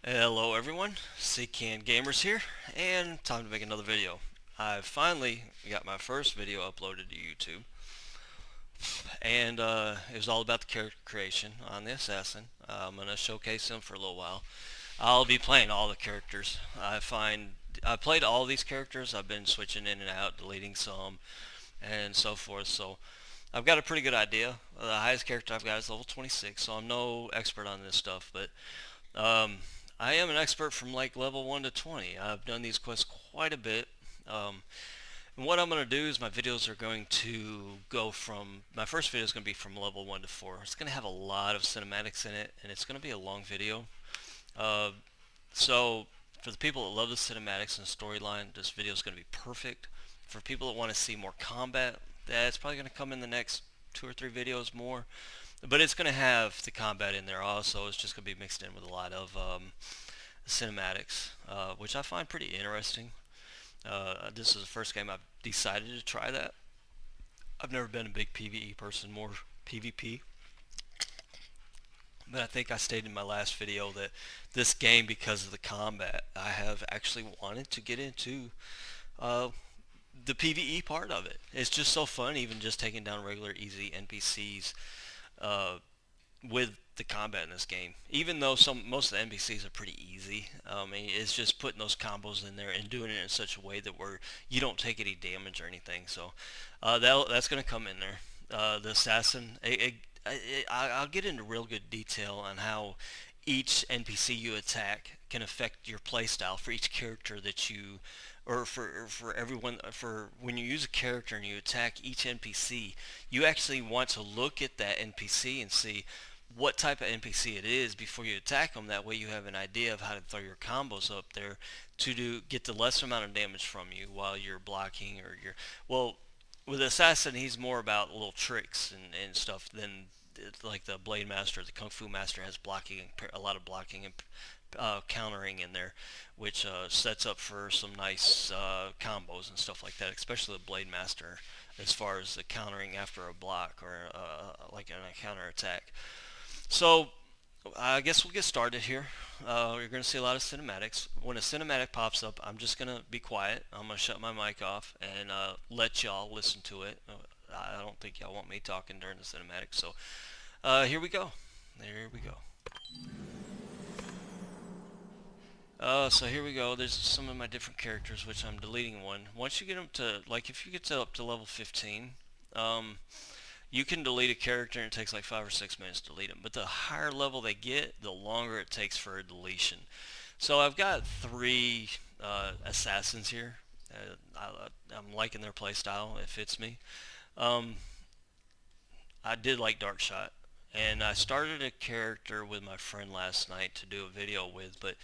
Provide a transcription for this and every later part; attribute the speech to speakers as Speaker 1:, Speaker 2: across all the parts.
Speaker 1: Hello everyone, CCAN Gamers here, and time to make another video. I finally got my first video uploaded to YouTube, and it was all about the character creation on the Assassin. I'm going to showcase him for a little while. I'll be playing all the characters. I played all these characters. I've been switching in and out, deleting some, and so forth, so I've got a pretty good idea. The highest character I've got is level 26, so I'm no expert on this stuff, but um, I am an expert from like level 1 to 20. I've done these quests quite a bit. Um, and what I'm going to do is my videos are going to go from, my first video is going to be from level 1 to 4. It's going to have a lot of cinematics in it, and it's going to be a long video. Uh, so for the people that love the cinematics and the storyline, this video is going to be perfect. For people that want to see more combat, that's probably going to come in the next 2 or 3 videos more. But it's going to have the combat in there also. It's just going to be mixed in with a lot of cinematics, which I find pretty interesting. This is the first game I've decided to try that. I've never been a big PvE person, more PvP. But I think I stated in my last video that this game, because of the combat, I have actually wanted to get into uh, the PvE part of it. It's just so fun, even just taking down regular easy NPCs. Uh, with the combat in this game. Even though most of the NPCs are pretty easy, it's just putting those combos in there and doing it in such a way that where you don't take any damage or anything. So that's going to come in there. The assassin, I'll get into real good detail on how each NPC you attack can affect your playstyle for each character that you or for everyone for when you use a character and you attack each NPC, you actually want to look at that NPC and see what type of NPC it is before you attack them. That way you have an idea of how to throw your combos up there to get the less amount of damage from you while you're blocking or you're well. With Assassin, he's more about little tricks and stuff than like the Blade Master. The Kung Fu Master has blocking, a lot of blocking and countering in there, which sets up for some nice combos and stuff like that, especially the Blade Master as far as the countering after a block or like a counter attack. So I guess we'll get started here. You're going to see a lot of cinematics. When a cinematic pops up, I'm just going to be quiet. I'm going to shut my mic off and let y'all listen to it. I don't think y'all want me talking during the cinematic. So here we go. There we go. So here we go. There's some of my different characters, which I'm deleting one. Once you get them to, like, if you get to up to level 15, um, you can delete a character and it takes like 5 or 6 minutes to delete them. But the higher level they get, the longer it takes for a deletion. So I've got 3 assassins here. I'm liking their playstyle. It fits me. Um, I did like Darkshot. And I started a character with my friend last night to do a video with, but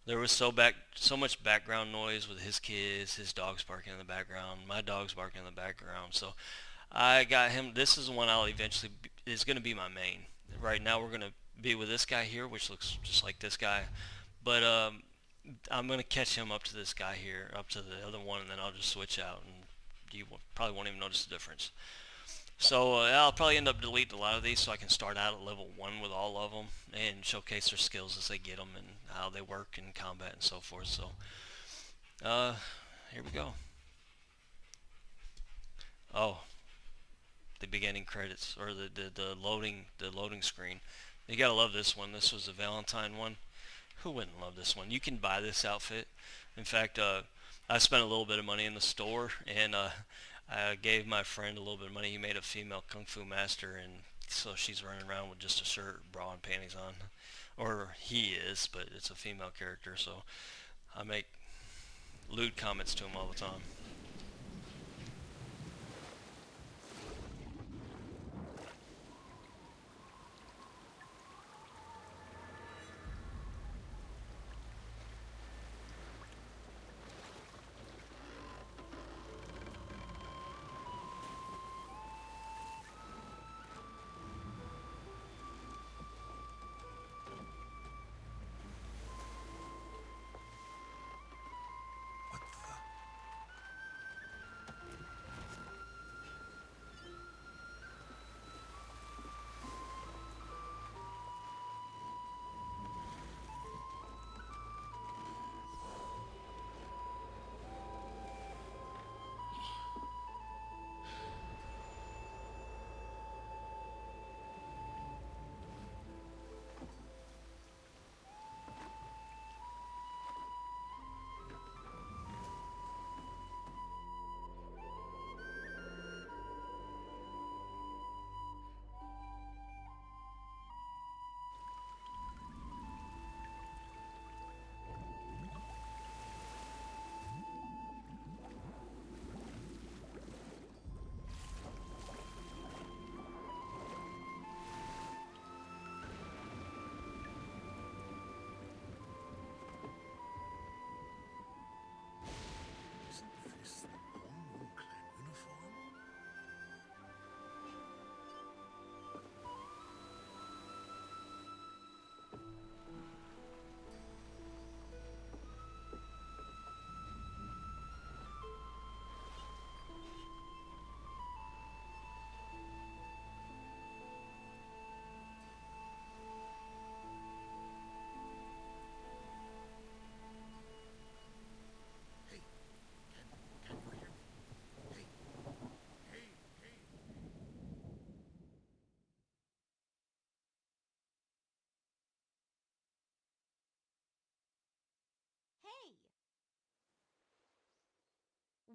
Speaker 1: there was so much background noise with his kids, his dogs barking in the background, my dogs barking in the background. So I got him. This is the one I'll eventually is going to be my main. Right now we're going to be with this guy here, which looks just like this guy, but I'm going to catch him up to this guy here, up to the other one, and then I'll just switch out, and you probably won't even notice the difference. So I'll probably end up deleting a lot of these so I can start out at level 1 with all of them and showcase their skills as they get them and how they work in combat and so forth. So uh, here we go. Oh, the beginning credits or the loading screen. You gotta love this one. This was a Valentine one. Who wouldn't love this one? You can buy this outfit. In fact, I spent a little bit of money in the store, and I gave my friend a little bit of money. He made a female kung fu master, and so she's running around with just a shirt, bra, and panties on, or he is, but it's a female character. So I make lewd comments to him all the time.
Speaker 2: What the?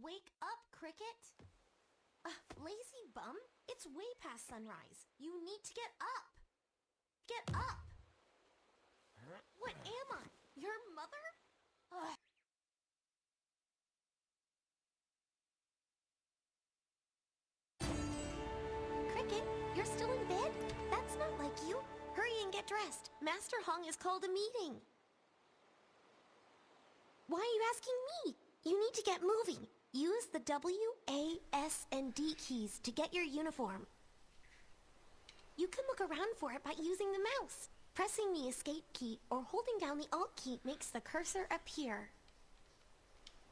Speaker 2: Wake up, Cricket! Lazy bum, it's way past sunrise. You need to get up! Get up! What am I? Your mother? Ugh. Cricket, you're still in bed? That's not like you. Hurry and get dressed. Master Hong has called a meeting. Why are you asking me? You need to get moving. Use the W, A, S, and D keys to get your uniform. You can look around for it by using the mouse. Pressing the escape key or holding down the Alt key makes the cursor appear.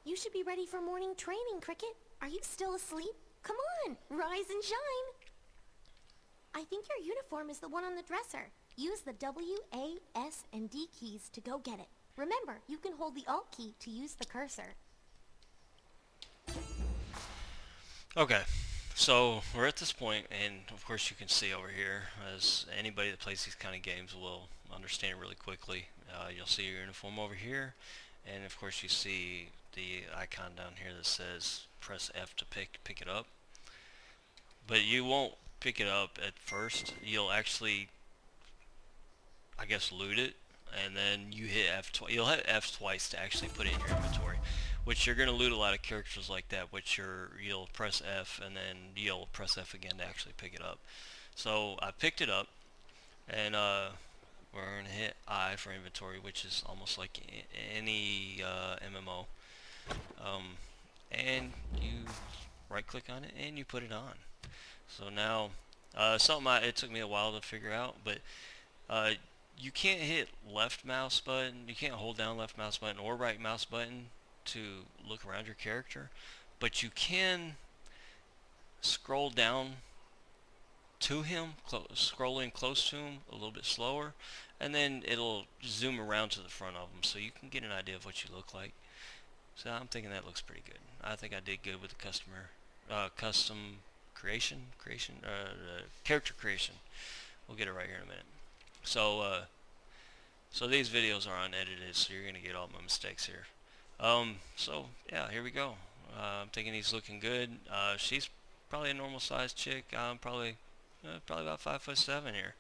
Speaker 2: You should be ready for morning training, Cricket. Are you still asleep? Come on, rise and shine. I think your uniform is the one on the dresser. Use the W, A, S, and D keys to go get it. Remember, you can hold the Alt key to use the cursor.
Speaker 1: Okay, so we're at this point, and of course you can see over here, as anybody that plays these kind of games will understand really quickly. You'll see your uniform over here, and of course you see the icon down here that says press F to pick it up. But you won't pick it up at first. You'll actually, I guess, loot it, and then you hit F twice. You'll hit F twice to actually put it in your inventory, which you're going to loot a lot of characters like that, which you'll press F and then you'll press F again to actually pick it up. So I picked it up, and we're going to hit I for inventory, which is almost like any MMO. And you right click on it and you put it on. So now, it took me a while to figure out, but you can't hit left mouse button, you can't hold down left mouse button or right mouse button to look around your character, but you can scroll down to him, scrolling close to him a little bit slower, and then it'll zoom around to the front of him so you can get an idea of what you look like. So I'm thinking that looks pretty good. I think I did good with the custom character creation. We'll get it right here in a minute. So so these videos are unedited, so you're gonna get all my mistakes here. So yeah, here we go. I'm thinking he's looking good. She's probably a normal sized chick. I'm probably about 5'7" here.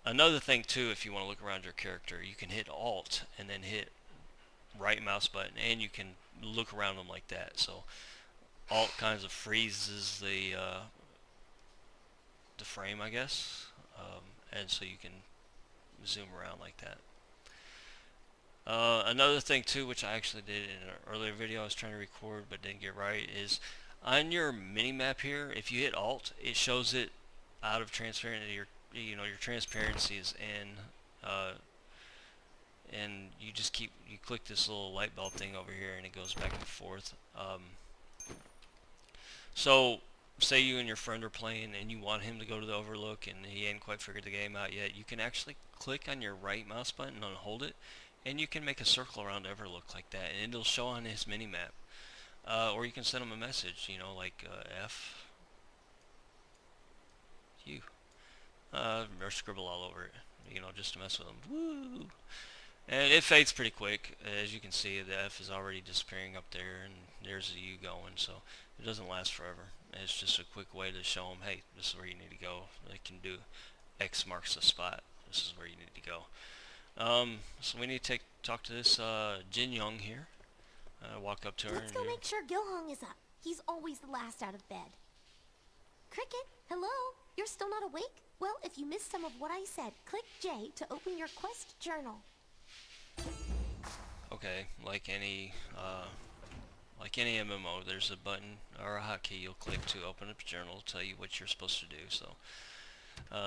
Speaker 1: Another thing too, if you want to look around your character, you can hit Alt and then hit right mouse button, and you can look around them like that. So Alt kinds of freezes the frame, I guess, and so you can zoom around like that. Another thing too, which I actually did in an earlier video I was trying to record but didn't get right, is on your mini map here, if you hit Alt, it shows it out of transparency. Your transparency is in, and you click this little light bulb thing over here, and it goes back and forth. So say you and your friend are playing and you want him to go to the overlook and he ain't quite figured the game out yet, you can actually click on your right mouse button and hold it, and you can make a circle around overlook like that, and it'll show on his mini map. Or you can send him a message, like F U, or scribble all over it, just to mess with him. Woo! And it fades pretty quick. As you can see, the F is already disappearing up there, and there's the U going, so it doesn't last forever. It's just a quick way to show them, hey, this is where you need to go. They can do X marks the spot. This is where you need to go. So we need to talk to this Jin Young here. Walk up to her.
Speaker 2: Let's go make sure Gilhong is up. He's always the last out of bed. Cricket, hello? You're still not awake? Well, if you missed some of what I said, click J to open your quest journal.
Speaker 1: Okay, like any MMO, there's a button or a hotkey you'll click to open up a journal, tell you what you're supposed to do. So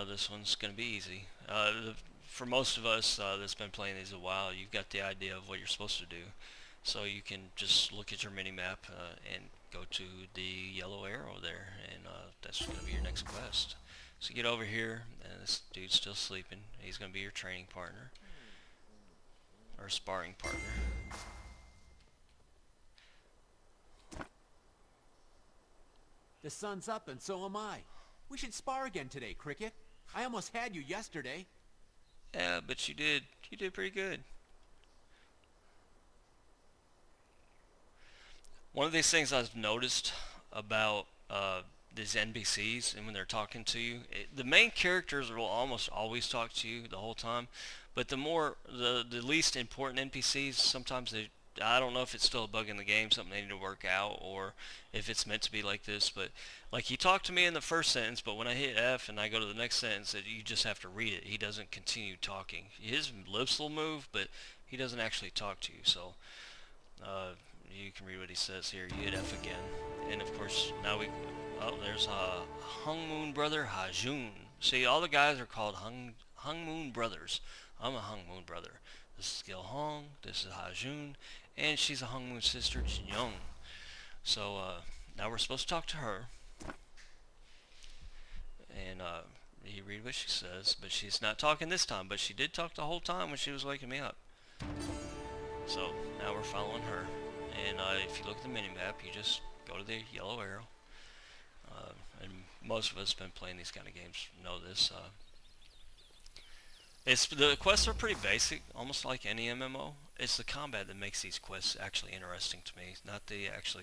Speaker 1: this one's gonna be easy. For most of us that's been playing these a while, you've got the idea of what you're supposed to do. So you can just look at your mini map and go to the yellow arrow there, and that's gonna be your next quest. So get over here, and this dude's still sleeping. He's gonna be your training partner. Or sparring partner.
Speaker 3: The sun's up and so am I. We should spar again today, Cricket. I almost had you yesterday.
Speaker 1: Yeah, but you did pretty good. One of these things I've noticed about these NPCs, and when they're talking to you, the main characters will almost always talk to you the whole time, but the least important NPCs, sometimes they, I don't know if it's still a bug in the game, something they need to work out, or if it's meant to be like this. But like, he talked to me in the first sentence, but when I hit F and I go to the next sentence, you just have to read it. He doesn't continue talking. His lips will move, but he doesn't actually talk to you. So uh, you can read what he says here. You hit F again, and of course now we. Oh, there's Hung Moon brother Hajun. See, all the guys are called Hung Moon brothers. I'm a Hung Moon brother. This is Gil Hong. This is Hajun, and she's a Hung Moon sister, Jin Young. So now we're supposed to talk to her, and you read what she says, but she's not talking this time. But she did talk the whole time when she was waking me up. So now we're following her, and if you look at the mini-map, you just go to the yellow arrow. And most of us have been playing these kind of games know this. The quests are pretty basic, almost like any MMO. It's the combat that makes these quests actually interesting to me, not the actual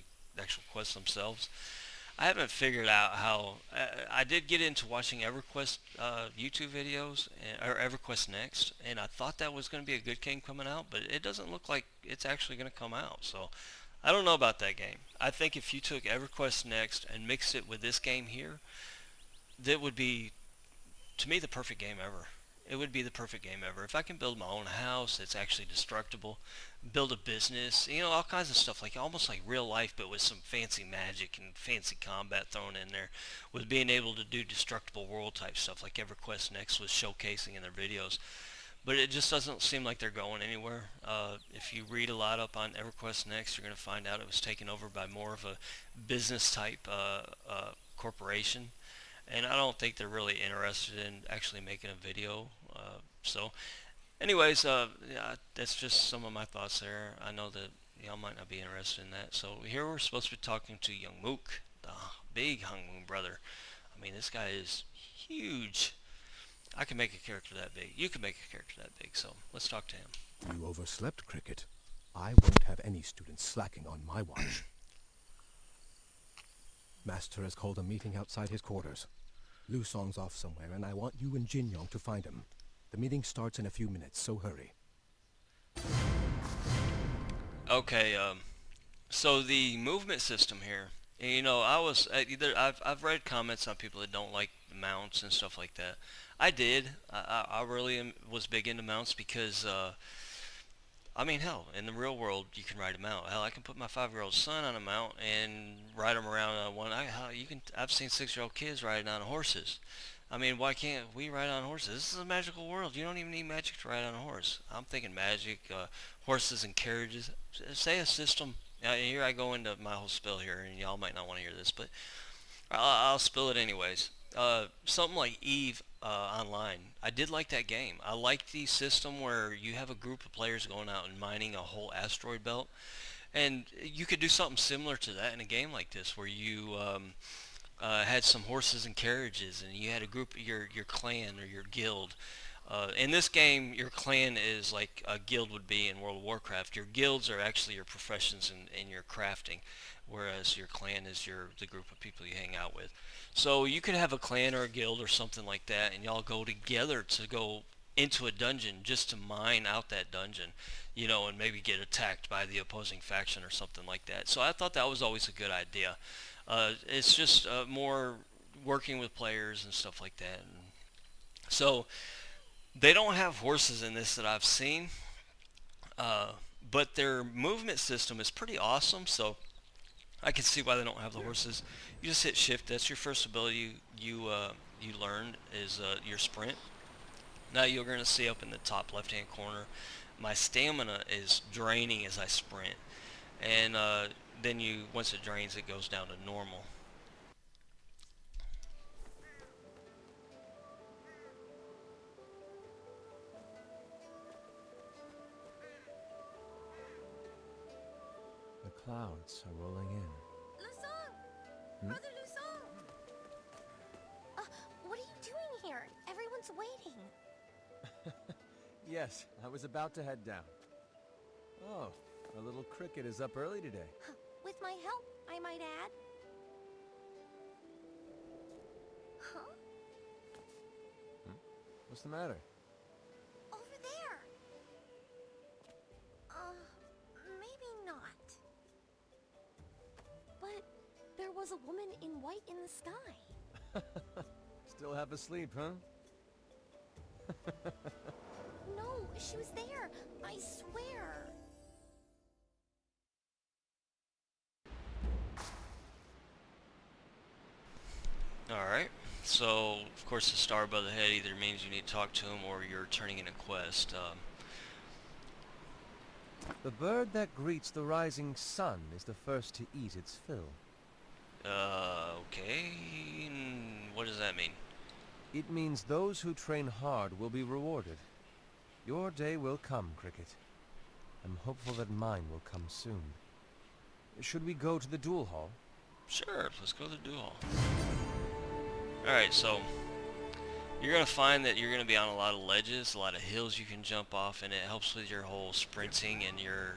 Speaker 1: quests themselves. I haven't figured out how. I did get into watching EverQuest YouTube videos, or EverQuest Next, and I thought that was going to be a good game coming out, but it doesn't look like it's actually going to come out. So I don't know about that game. I think if you took EverQuest Next and mixed it with this game here, that would be, to me, the perfect game ever. It would be the perfect game ever. If I can build my own house that's actually destructible, build a business, all kinds of stuff, like almost like real life, but with some fancy magic and fancy combat thrown in there, with being able to do destructible world type stuff like EverQuest Next was showcasing in their videos. But it just doesn't seem like they're going anywhere. If you read a lot up on EverQuest Next, you're going to find out it was taken over by more of a business type corporation. And I don't think they're really interested in actually making a video. So anyways, yeah, that's just some of my thoughts there. I know that y'all might not be interested in that. So here we're supposed to be talking to Young Mook, the big Hung Moon brother. I mean, this guy is huge. I can make a character that big. You can make a character that big. So let's talk to him.
Speaker 4: You overslept, Cricket. I won't have any students slacking on my watch. Master has called a meeting outside his quarters. Lu Song's off somewhere, and I want you and Jin Yong to find him. The meeting starts in a few minutes, so hurry.
Speaker 1: Okay, so the movement system here, I was I've read comments on people that don't like mounts and stuff like that. I did. I really was big into mounts because I mean, hell, in the real world, you can ride a mount. Hell, I can put my 5-year-old son on a mount and ride him around on one. I've seen 6-year-old kids riding on horses. I mean, why can't we ride on horses? This is a magical world. You don't even need magic to ride on a horse. I'm thinking magic, horses and carriages. Say a system. Here I go into my whole spill here, and y'all might not want to hear this, but I'll spill it anyways. Something like Eve Online. I did like that game. I liked the system where you have a group of players going out and mining a whole asteroid belt, and you could do something similar to that in a game like this, where you had some horses and carriages, and you had a group, your clan or your guild. In this game, your clan is like a guild would be in World of Warcraft. Your guilds are actually your professions in your crafting, whereas your clan is the group of people you hang out with. So you could have a clan or a guild or something like that, and y'all go together to go into a dungeon just to mine out that dungeon, and maybe get attacked by the opposing faction or something like that. So I thought that was always a good idea. It's just more working with players and stuff like that. And so they don't have horses in this that I've seen, but their movement system is pretty awesome. So I can see why they don't have the horses. You just hit shift. That's your first ability you learned is your sprint. Now you're going to see up in the top left hand corner, my stamina is draining as I sprint, and then once it drains, it goes down to normal.
Speaker 4: The clouds are rolling in.
Speaker 2: Lusong! Brother Lusong! What are you doing here? Everyone's waiting.
Speaker 5: Yes, I was about to head down. Oh, our little Cricket is up early today.
Speaker 2: With my help, I might add. Huh?
Speaker 5: What's the matter?
Speaker 2: Over there. Maybe not. But there was a woman in white in the sky.
Speaker 5: Still half asleep, huh?
Speaker 2: No, she was there. I swear.
Speaker 1: Alright, so of course the star above the head either means you need to talk to him or you're turning in a quest.
Speaker 5: The bird that greets the rising sun is the first to eat its fill.
Speaker 1: Okay. What does that mean?
Speaker 5: It means those who train hard will be rewarded. Your day will come, Cricket. I'm hopeful that mine will come soon. Should we go to the duel hall?
Speaker 1: Sure, let's go to the duel. Alright, so you're going to find that you're going to be on a lot of ledges, a lot of hills you can jump off, and it helps with your whole sprinting and your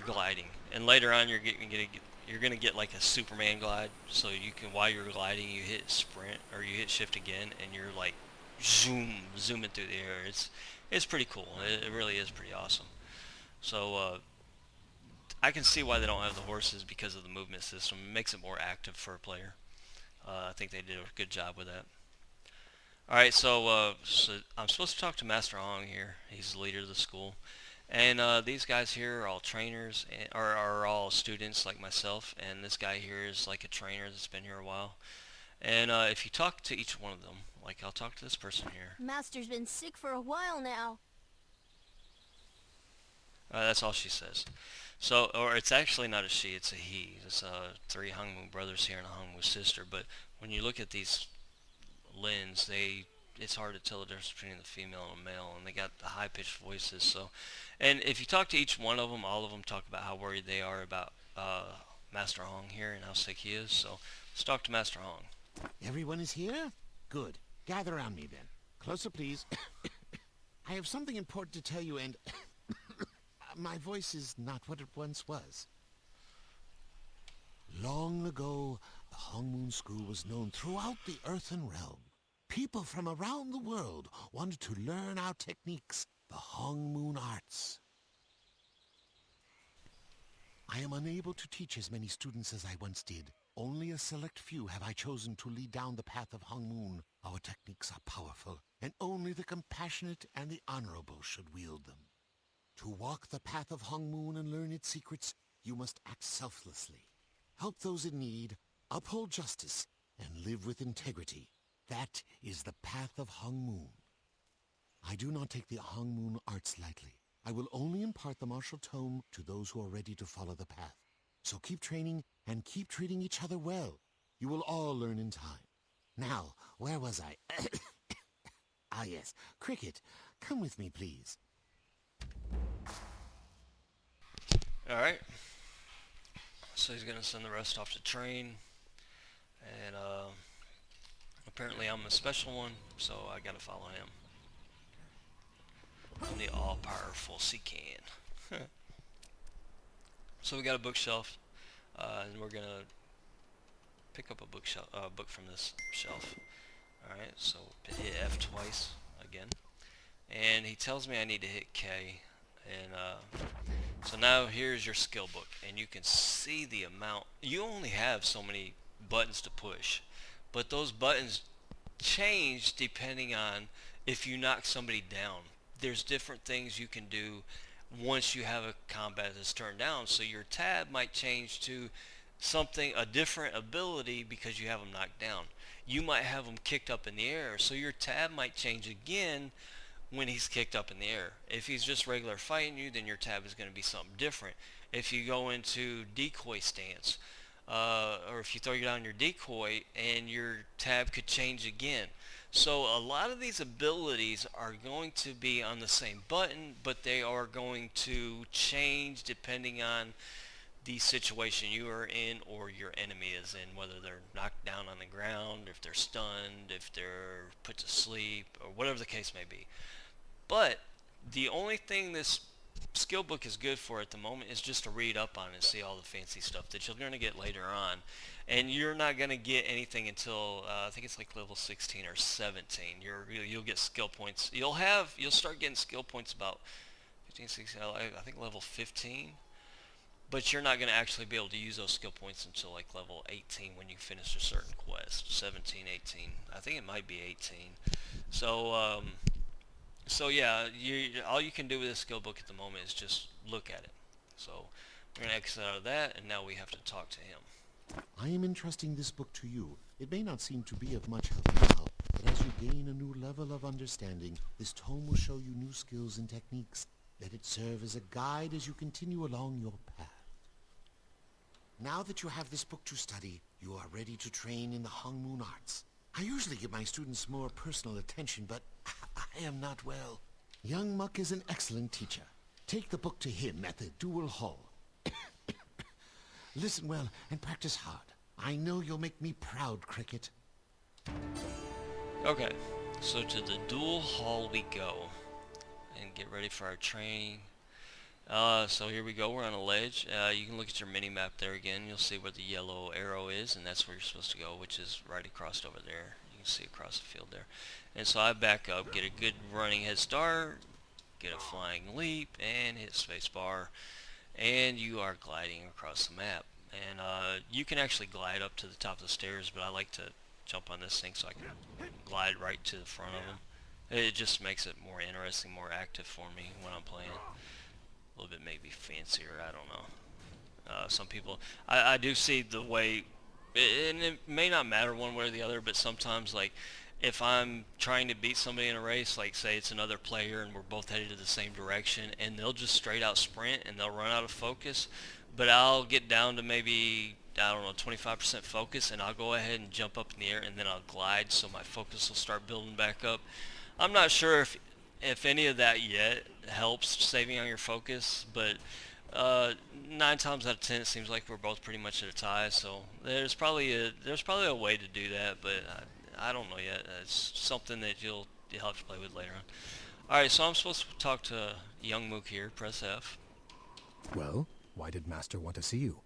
Speaker 1: gliding. And later on you're going to get like a Superman glide, so you can, while you're gliding, you hit sprint or you hit shift again and you're like zooming through the air. It's pretty cool. It really is pretty awesome. So I can see why they don't have the horses, because of the movement system. It makes it more active for a player. I think they did a good job with that. Alright, so I'm supposed to talk to Master Hong here. He's the leader of the school. And these guys here are all trainers, are all students like myself. And this guy here is like a trainer that's been here a while. And if you talk to each one of them, like I'll talk to this person here.
Speaker 2: Master's been sick for a while now.
Speaker 1: That's all she says. So, or it's actually not a she, it's a he. It's 3 Hongmu brothers here and a Hongmu sister. But when you look at these Lins, it's hard to tell the difference between the female and the male, and they got the high-pitched voices. So, and if you talk to each one of them, all of them talk about how worried they are about Master Hong here and how sick he is. So, let's talk to Master Hong.
Speaker 6: Everyone is here? Good. Gather around me then. Closer, please. I have something important to tell you, and my voice is not what it once was. Long ago, the Hongmoon School was known throughout the Earthen Realm. People from around the world wanted to learn our techniques, the Hongmoon arts. I am unable to teach as many students as I once did. Only a select few have I chosen to lead down the path of Hongmoon. Our techniques are powerful, and only the compassionate and the honorable should wield them. To walk the path of Hongmoon and learn its secrets, you must act selflessly. Help those in need, uphold justice, and live with integrity. That is the path of Hongmoon. I do not take the Hongmoon arts lightly. I will only impart the martial tome to those who are ready to follow the path. So keep training and keep treating each other well. You will all learn in time. Now, where was I? Ah yes, Cricket, come with me please.
Speaker 1: Alright. So he's going to send the rest off to train. And apparently I'm a special one, so I got to follow him. I'm the all-powerful Seekan. So we got a bookshelf, and we're going to pick up a book from this shelf. Alright, so hit F twice again. And he tells me I need to hit K. And so now here's your skill book, and you can see the amount. You only have so many buttons to push, but those buttons change depending on if you knock somebody down. There's different things you can do once you have a combat that's turned down. So your tab might change to something, a different ability, because you have them knocked down. You might have them kicked up in the air, so your tab might change again when he's kicked up in the air. If he's just regular fighting you, then your tab is going to be something different. If you go into decoy stance, or if you throw you down your decoy, and your tab could change again. So a lot of these abilities are going to be on the same button, but they are going to change depending on the situation you are in or your enemy is in, whether they're knocked down on the ground, if they're stunned, if they're put to sleep, or whatever the case may be. But the only thing this skill book is good for at the moment is just to read up on it and see all the fancy stuff that you're going to get later on. And you're not going to get anything until I think it's like level 16 or 17. You'll get skill points. You'll start getting skill points about 15, 16, I think level 15. But you're not going to actually be able to use those skill points until like level 18 when you finish a certain quest. 17, 18. I think it might be 18. So yeah, all you can do with this skill book at the moment is just look at it. So we're going to exit out of that, and now we have to talk to him.
Speaker 6: I am entrusting this book to you. It may not seem to be of much help now, but as you gain a new level of understanding, this tome will show you new skills and techniques. Let it serve as a guide as you continue along your path. Now that you have this book to study, you are ready to train in the Hong Moon arts. I usually give my students more personal attention, but I am not well. Young Muck is an excellent teacher. Take the book to him at the Duel Hall. Listen well and practice hard. I know you'll make me proud, Cricket.
Speaker 1: Okay, so to the Duel Hall we go. And get ready for our training. So here we go, we're on a ledge. You can look at your mini-map there again. You'll see where the yellow arrow is, and that's where you're supposed to go, which is right across over there. You can see across the field there. And so I back up, get a good running head start, get a flying leap, and hit spacebar. And you are gliding across the map. And you can actually glide up to the top of the stairs, but I like to jump on this thing so I can glide right to the front of them. It just makes it more interesting, more active for me when I'm playing. A little bit maybe fancier, I don't know. Some people, I do see the way, and it may not matter one way or the other, but sometimes like if I'm trying to beat somebody in a race, like say it's another player and we're both headed to the same direction, and they'll just straight out sprint and they'll run out of focus, but I'll get down to maybe, I don't know, 25% focus, and I'll go ahead and jump up in the air, and then I'll glide so my focus will start building back up. I'm not sure if any of that yet helps saving on your focus, but 9 times out of 10 it seems like we're both pretty much at a tie, so there's probably a way to do that, but I don't know yet. It's something that you'll have to play with later on. Alright, so I'm supposed to talk to young Mook here. Press F.
Speaker 4: Well, why did Master want to see you?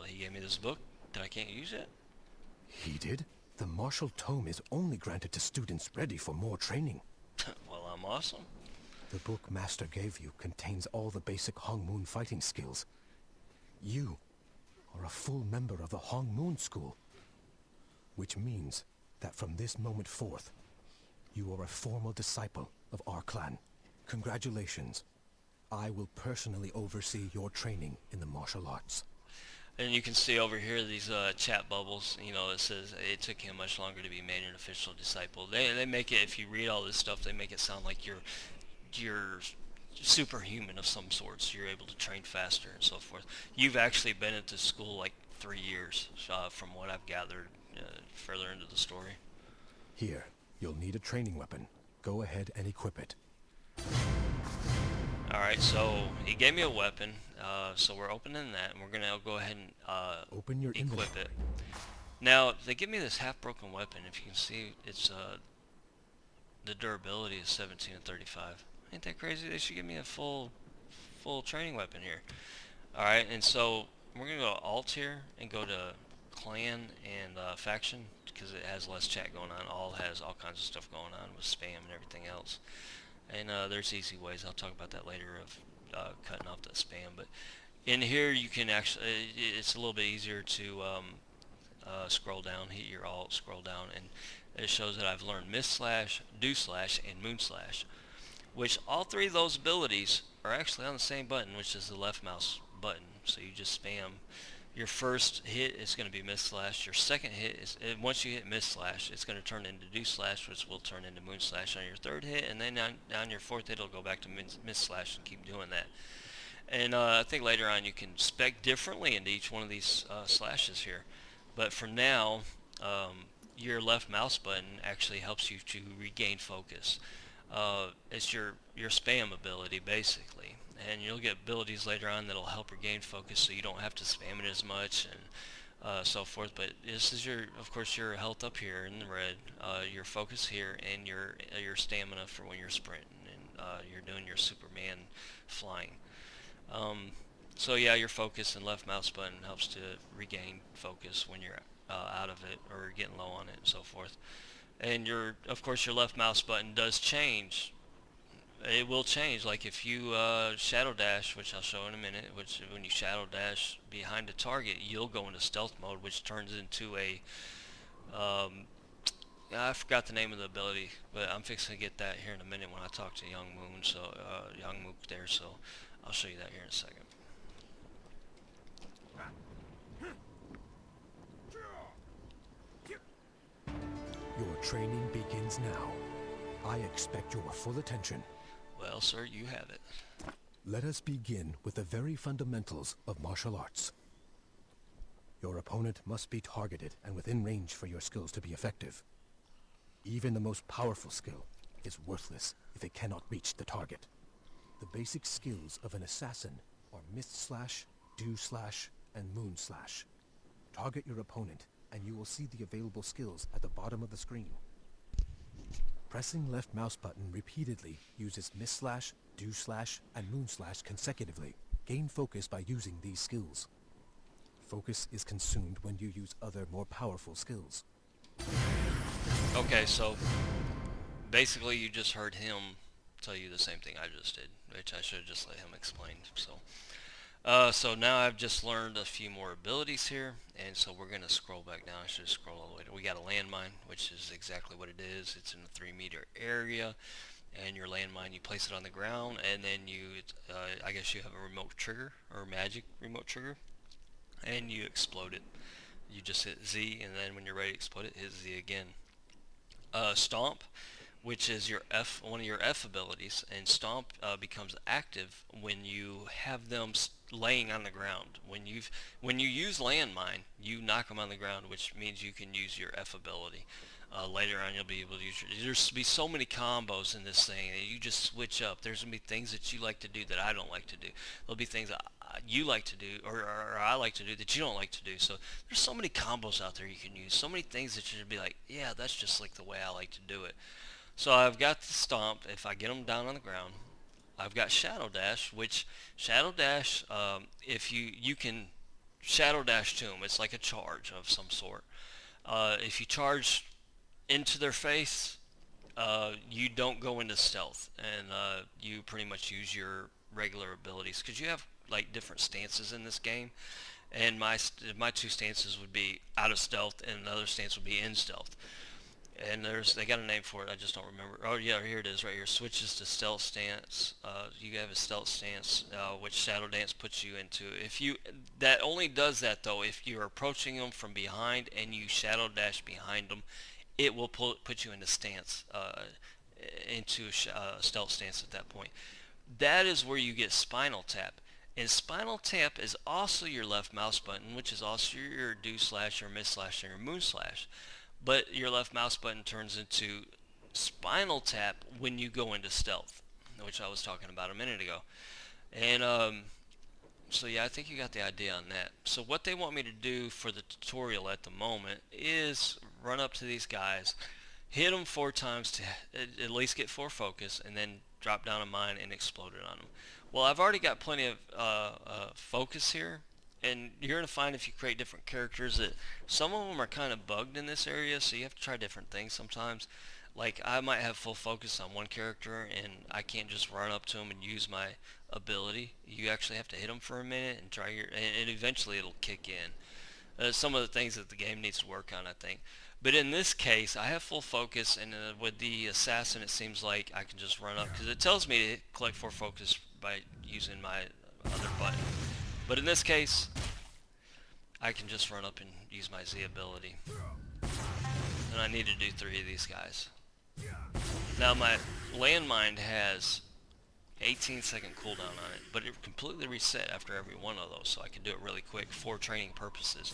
Speaker 1: He gave me this book that I can't use yet.
Speaker 4: He did? The martial tome is only granted to students ready for more training.
Speaker 1: Well, I'm awesome.
Speaker 4: The book Master gave you contains all the basic Hong Moon fighting skills. You are a full member of the Hong Moon School, which means that from this moment forth, you are a formal disciple of our clan. Congratulations. I will personally oversee your training in the martial arts.
Speaker 1: And you can see over here these chat bubbles, you know, it says it took him much longer to be made an official disciple. They make it, if you read all this stuff, they make it sound like you're superhuman of some sorts. You're able to train faster and so forth. You've actually been at this school like 3 years, from what I've gathered further into the story.
Speaker 4: Here, you'll need a training weapon. Go ahead and equip it.
Speaker 1: Alright, so he gave me a weapon, so we're opening that, and we're going to go ahead and
Speaker 4: Open your
Speaker 1: equip
Speaker 4: inventory.
Speaker 1: it. Now, they give me this half-broken weapon. If you can see, it's the durability is 17 and 35. Ain't that crazy? They should give me a full training weapon here. Alright, and so we're going to go to Alt here and go to Clan and Faction, because it has less chat going on. All has all kinds of stuff going on with spam and everything else. And there's easy ways, I'll talk about that later, of cutting off the spam. But in here you can actually, it's a little bit easier to scroll down, hit your Alt, scroll down, and it shows that I've learned Mist Slash, Dew Slash, and Moon Slash, which all three of those abilities are actually on the same button, which is the left mouse button. So you just spam. Your first hit is going to be Mist Slash. Your second hit is, once you hit Mist Slash, it's going to turn into Dew Slash, which will turn into Moon Slash on your third hit, and then on your fourth hit it'll go back to Mist Slash and keep doing that. And I think later on you can spec differently into each one of these slashes here. But for now, your left mouse button actually helps you to regain focus. It's your spam ability basically, and you'll get abilities later on that'll help regain focus, so you don't have to spam it as much and so forth. But this is of course your health up here in the red, your focus here, and your stamina for when you're sprinting and you're doing your Superman flying. So yeah, your focus and left mouse button helps to regain focus when you're out of it or getting low on it and so forth. And of course your left mouse button does change. It will change, like if you shadow dash, which I'll show in a minute, which when you shadow dash behind a target, you'll go into stealth mode, which turns into a I forgot the name of the ability, but I'm fixing to get that here in a minute when I talk to Young Moon, so Young Mook there, so I'll show you that here in a second.
Speaker 4: Your training begins now. I expect your full attention.
Speaker 1: Well, sir, you have it.
Speaker 4: Let us begin with the very fundamentals of martial arts. Your opponent must be targeted and within range for your skills to be effective. Even the most powerful skill is worthless if it cannot reach the target. The basic skills of an assassin are Mist Slash, Dew Slash, and Moon Slash. Target your opponent and you will see the available skills at the bottom of the screen. Pressing left mouse button repeatedly uses Mist Slash, Dew Slash, and Moon Slash consecutively. Gain focus by using these skills. Focus is consumed when you use other more powerful skills.
Speaker 1: Okay, so basically you just heard him tell you the same thing I just did, which I should have just let him explain. So now I've just learned a few more abilities here, and so we're going to scroll back down. I should scroll all the way. We got a landmine, which is exactly what it is. It's in a 3-meter area, and your landmine, you place it on the ground, and then I guess you have a remote trigger, or magic remote trigger, and you explode it. You just hit Z, and then when you're ready to explode it, hit Z again. Stomp, which is one of your F abilities, and Stomp becomes active when you have them laying on the ground. When you use landmine, you knock them on the ground, which means you can use your F ability. Later on, you'll be able to use there's be so many combos in this thing that you just switch up. There's gonna be things that you like to do that I don't like to do. There'll be things that you like to do or I like to do that you don't like to do. So there's so many combos out there you can use. So many things that you should be like, yeah, that's just like the way I like to do it. So I've got the Stomp. If I get them down on the ground, I've got Shadow Dash, which Shadow Dash, if you can Shadow Dash to them, it's like a charge of some sort. If you charge into their face, you don't go into stealth, and you pretty much use your regular abilities, because you have like different stances in this game, and my two stances would be out of stealth, and another stance would be in stealth. And they got a name for it, I just don't remember. Oh yeah, here it is right here. Switches to stealth stance. You have a stealth stance, which Shadow Dance puts you into. That only does that though if you're approaching them from behind and you Shadow Dash behind them. It will put you into stance, into a stealth stance at that point. That is where you get Spinal Tap. And Spinal Tap is also your left mouse button, which is also your Dew Slash, your Mist Slash, and your Moon Slash. But your left mouse button turns into Spinal Tap when you go into stealth, which I was talking about a minute ago. And so yeah, I think you got the idea on that. So what they want me to do for the tutorial at the moment is run up to these guys, hit them 4 times to at least get 4 focus, and then drop down a mine and explode it on them. Well, I've already got plenty of focus here, and you're going to find if you create different characters that some of them are kind of bugged in this area, so you have to try different things sometimes. Like, I might have full focus on one character, and I can't just run up to him and use my ability. You actually have to hit him for a minute and try and eventually it'll kick in. Some of the things that the game needs to work on, I think. But in this case, I have full focus, and with the assassin, it seems like I can just run up, because it tells me to collect 4 focus by using my other button. But in this case, I can just run up and use my Z ability. And I need to do 3 of these guys. Now my landmine has 18-second cooldown on it, but it completely reset after every one of those, so I can do it really quick for training purposes.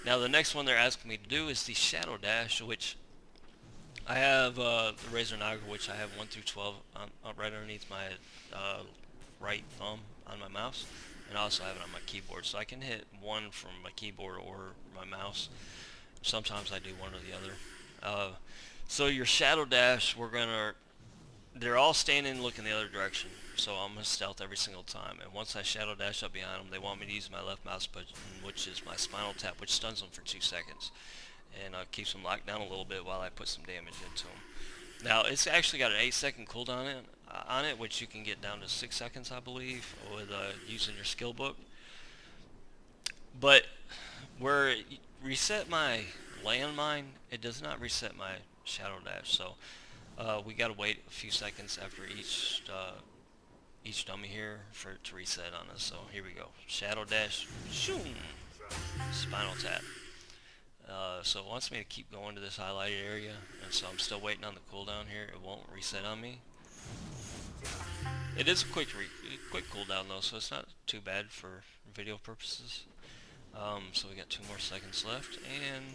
Speaker 1: Now the next one they're asking me to do is the Shadow Dash, which I have the Razor Naga, which I have 1 through 12 right underneath my right thumb on my mouse, and I also have it on my keyboard, so I can hit one from my keyboard or my mouse. Sometimes I do one or the other. So your Shadow Dash, we're gonna they're all standing looking the other direction, so I'm going to stealth every single time. And once I shadow dash up behind them, they want me to use my left mouse button, which is my spinal tap, which stuns them for 2 seconds. And keeps them locked down a little bit while I put some damage into them. Now, it's actually got an 8-second cooldown on it, which you can get down to 6 seconds, I believe, with using your skill book. But where it reset my landmine, it does not reset my shadow dash. So we gotta wait a few seconds after each dummy here for it to reset on us. So here we go. Shadow dash, shoom, spinal tap. So it wants me to keep going to this highlighted area, and so I'm still waiting on the cooldown here. It won't reset on me. It is a quick cooldown though, so it's not too bad for video purposes. So we got 2 more seconds left, and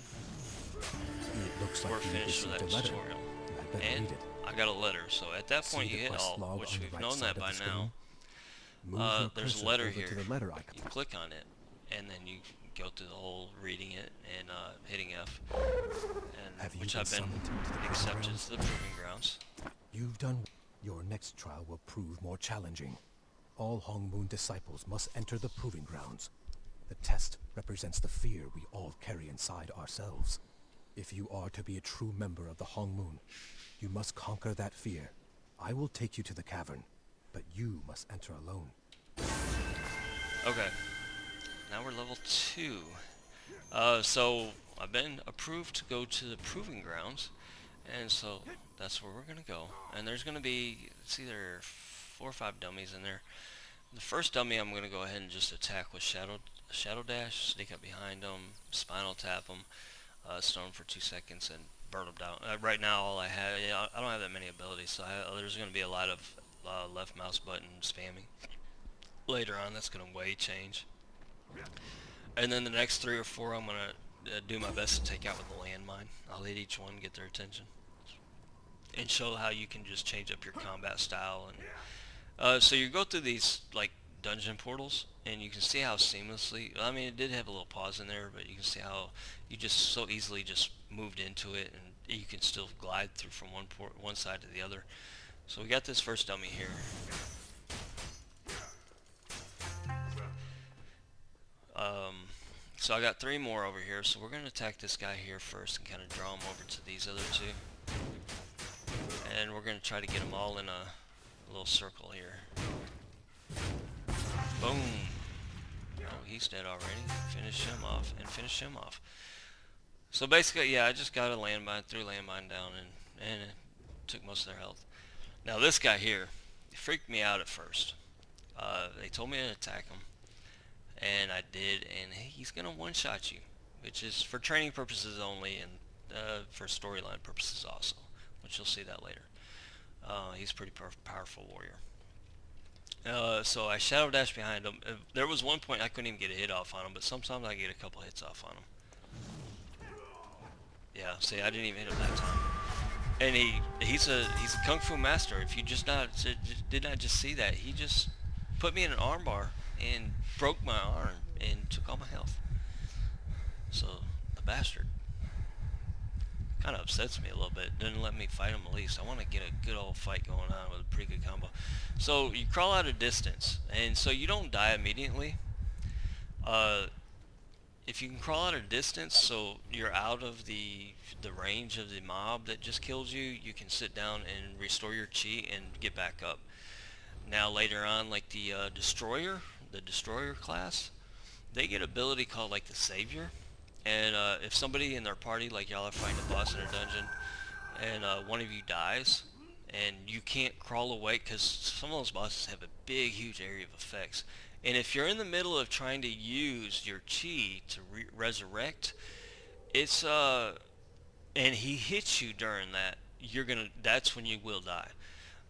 Speaker 4: It looks like
Speaker 1: we're
Speaker 4: you
Speaker 1: finished with that
Speaker 4: received a letter.
Speaker 1: tutorial.
Speaker 4: I'd better
Speaker 1: And
Speaker 4: read it.
Speaker 1: I got a letter, so at that point
Speaker 4: See
Speaker 1: you
Speaker 4: the
Speaker 1: hit
Speaker 4: quest
Speaker 1: alt,
Speaker 4: log
Speaker 1: which
Speaker 4: on the
Speaker 1: we've
Speaker 4: right
Speaker 1: known
Speaker 4: side
Speaker 1: that
Speaker 4: of
Speaker 1: by
Speaker 4: the
Speaker 1: now.
Speaker 4: screen. Move your
Speaker 1: There's a
Speaker 4: cursor
Speaker 1: letter
Speaker 4: over
Speaker 1: here.
Speaker 4: to the letter
Speaker 1: You
Speaker 4: icon.
Speaker 1: click on it, and then you go through the whole reading it and hitting F,
Speaker 4: Have you
Speaker 1: which
Speaker 4: been
Speaker 1: I've been
Speaker 4: summoned to the Proving
Speaker 1: accepted
Speaker 4: Grounds?
Speaker 1: to the Proving Grounds.
Speaker 4: You've done. Your next trial will prove more challenging. All Hong Moon disciples must enter the Proving Grounds. The test represents the fear we all carry inside ourselves. If you are to be a true member of the Hong Moon, you must conquer that fear. I will take you to the cavern, but you must enter alone.
Speaker 1: Okay, now we're level 2. So I've been approved to go to the Proving Grounds, and so that's where we're gonna go. And there's gonna be, it's either 4 or 5 dummies in there. The first dummy I'm gonna go ahead and just attack with shadow dash, sneak up behind them, spinal tap them, stun them for 2 seconds, and burn them down. Right now, all I have, I don't have that many abilities, so there's gonna be a lot of left mouse button spamming. Later on, that's gonna way change. And then the next 3 or 4, I'm gonna do my best to take out with the landmine. I'll hit each one, get their attention, and show how you can just change up your combat style. And so you go through these like dungeon portals, and you can see how seamlessly, I mean, it did have a little pause in there, but you can see how you just so easily just moved into it, and you can still glide through from one side to the other. So we got this first dummy here. So I got 3 more over here, so we're going to attack this guy here first and kind of draw him over to these other 2. And we're going to try to get them all in a little circle here. Boom! Oh, he's dead already. Finish him off, and finish him off. So basically, yeah, I just got a landmine, threw a landmine down, and it took most of their health. Now this guy here, he freaked me out at first. They told me to attack him, and I did, and he's gonna one-shot you, which is for training purposes only, and for storyline purposes also, which you'll see that later. He's a pretty powerful warrior. So I shadow dashed behind him. There was one point I couldn't even get a hit off on him, but sometimes I get a couple hits off on him. Yeah, see, I didn't even hit him that time. And he's a kung fu master. If you did not just see that, he just put me in an armbar and broke my arm and took all my health. So the bastard kind of upsets me a little bit. Didn't let me fight him at least. I want to get a good old fight going on with a pretty good combo. So you crawl out a distance, and so you don't die immediately. If you can crawl out a distance, so you're out of the range of the mob that just killed you, you can sit down and restore your chi and get back up. Now later on, like the destroyer class, they get an ability called like the savior. And if somebody in their party, like y'all are fighting a boss in a dungeon, and one of you dies, and you can't crawl away, because some of those bosses have a big, huge area of effects. And if you're in the middle of trying to use your chi to resurrect, it's and he hits you during that, that's when you will die.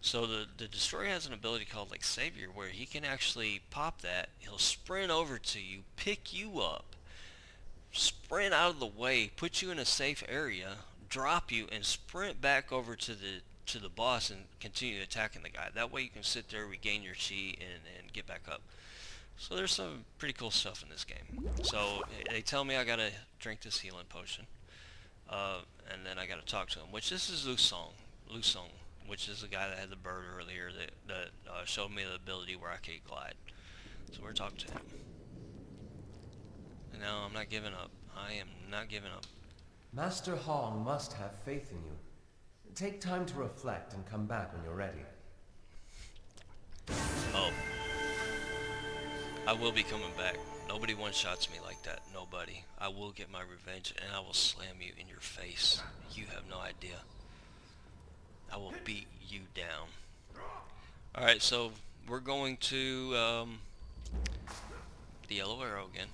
Speaker 1: So the destroyer has an ability called like savior, where he can actually pop that. He'll sprint over to you, pick you up, sprint out of the way, put you in a safe area, drop you, and sprint back over to the boss and continue attacking the guy. That way you can sit there, regain your chi, and get back up. So there's some pretty cool stuff in this game. So they tell me I gotta drink this healing potion, and then I gotta talk to him, which this is Lu Song. which is the guy that had the bird earlier that showed me the ability where I could glide. So we're talking to him. And no, I'm not giving up. I am not giving up.
Speaker 5: Master Hong must have faith in you. Take time to reflect and come back when you're ready.
Speaker 1: Oh. I will be coming back. Nobody one-shots me like that. Nobody. I will get my revenge, and I will slam you in your face. You have no idea. I will beat you down. Alright, so we're going to the Yellow Arrow again.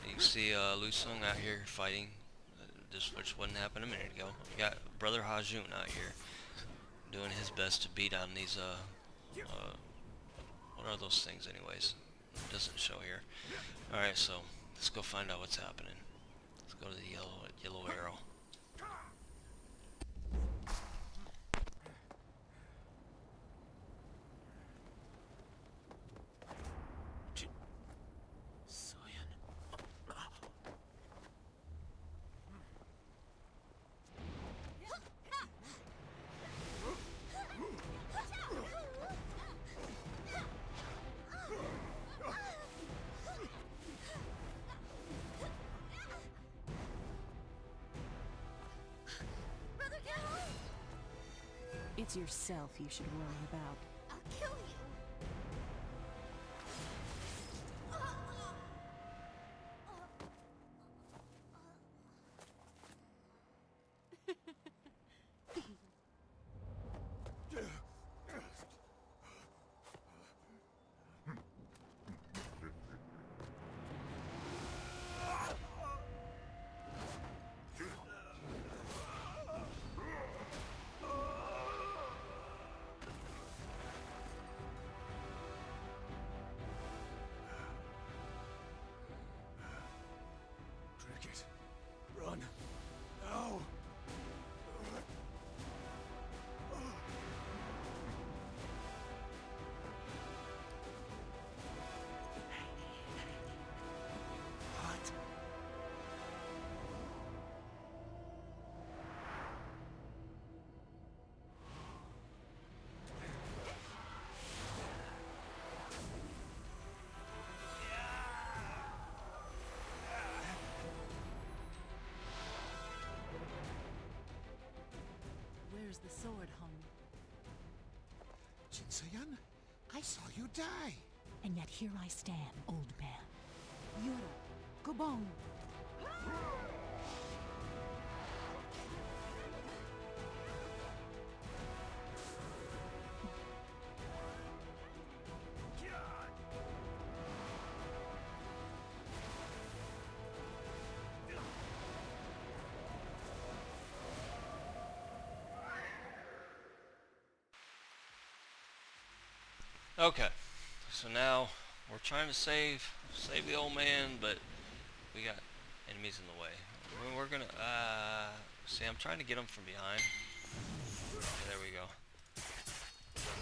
Speaker 1: You can see Lu Sung out here fighting. This which wouldn't happen a minute ago. We got Brother Hajun out here doing his best to beat down these what are those things anyways? It doesn't show here. Alright, so let's go find out what's happening. Let's go to the Yellow Arrow.
Speaker 7: It's yourself you should worry about.
Speaker 2: I'll kill you.
Speaker 4: Cricket, run. Now. What?
Speaker 7: Where's the sword, Hong?
Speaker 6: Jin Se-yun, I saw you die.
Speaker 7: And yet here I stand, old man. Yura, Gobong.
Speaker 1: Okay, so now we're trying to save the old man, but we got enemies in the way. We're gonna see. I'm trying to get him from behind. Okay, there we go.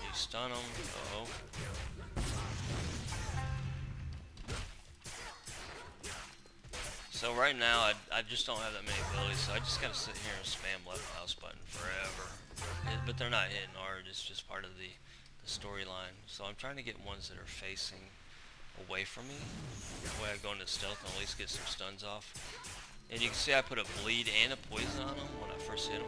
Speaker 1: You stun him. Uh oh. So right now I just don't have that many abilities, so I just gotta sit here and spam left mouse button forever. But they're not hitting hard. It's just part of the storyline. So I'm trying to get ones that are facing away from me. That way I go into stealth and at least get some stuns off. And you can see I put a bleed and a poison on him when I first hit him.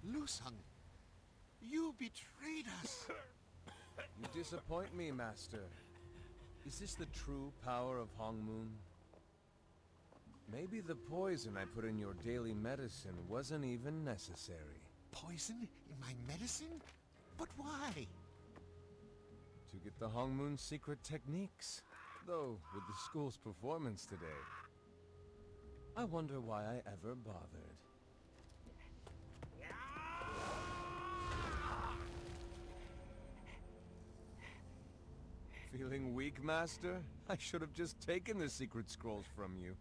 Speaker 6: Lu Sung, you betrayed us.
Speaker 5: You disappoint me, Master. Is this the true power of Hong Moon? Maybe the poison I put in your daily medicine wasn't even necessary.
Speaker 6: Poison in my medicine? But why?
Speaker 5: To get the Hong Moon's secret techniques. Though, with the school's performance today, I wonder why I ever bothered. Feeling weak, Master? I should have just taken the secret scrolls from you.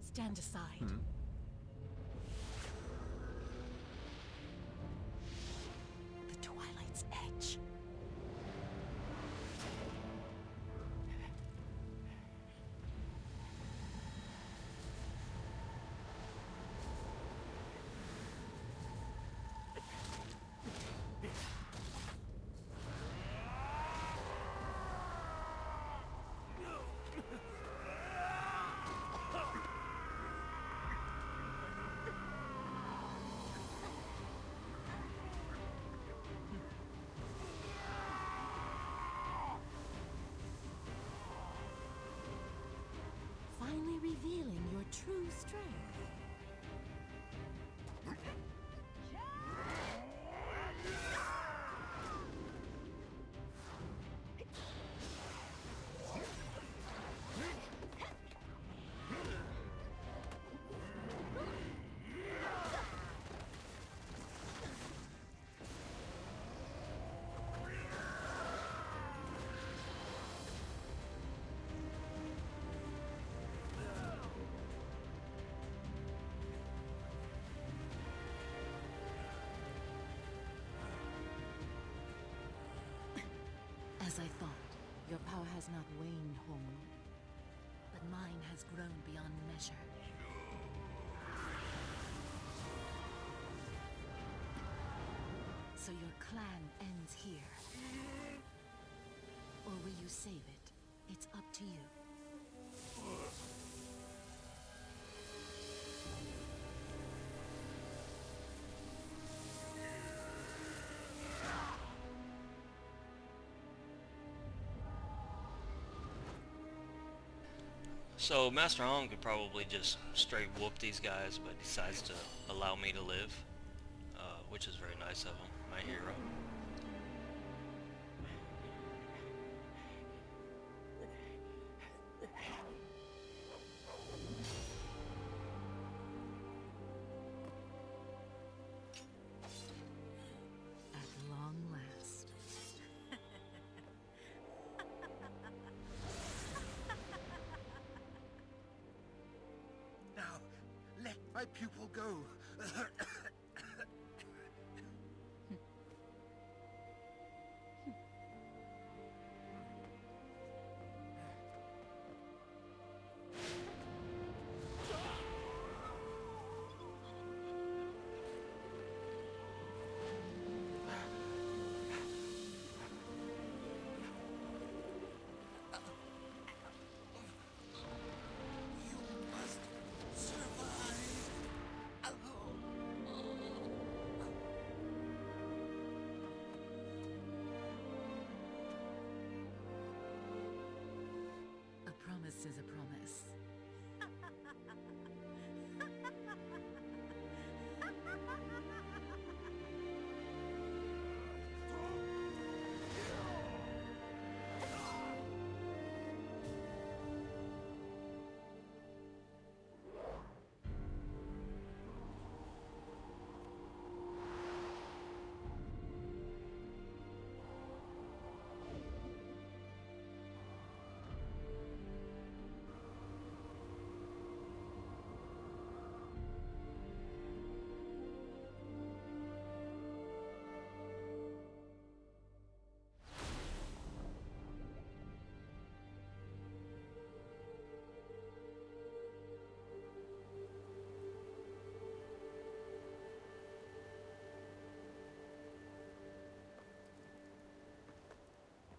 Speaker 7: Stand aside. The Twilight's Edge. Finally revealing your true strength. As I thought, your power has not waned, Homewood, but mine has grown beyond measure. So your clan ends here. Or will you save it? It's up to you.
Speaker 1: So Master Hong could probably just straight whoop these guys, but decides to allow me to live, which is very nice of him, my hero.
Speaker 7: At long last.
Speaker 6: Now, let my pupil go.
Speaker 7: A promise is a promise.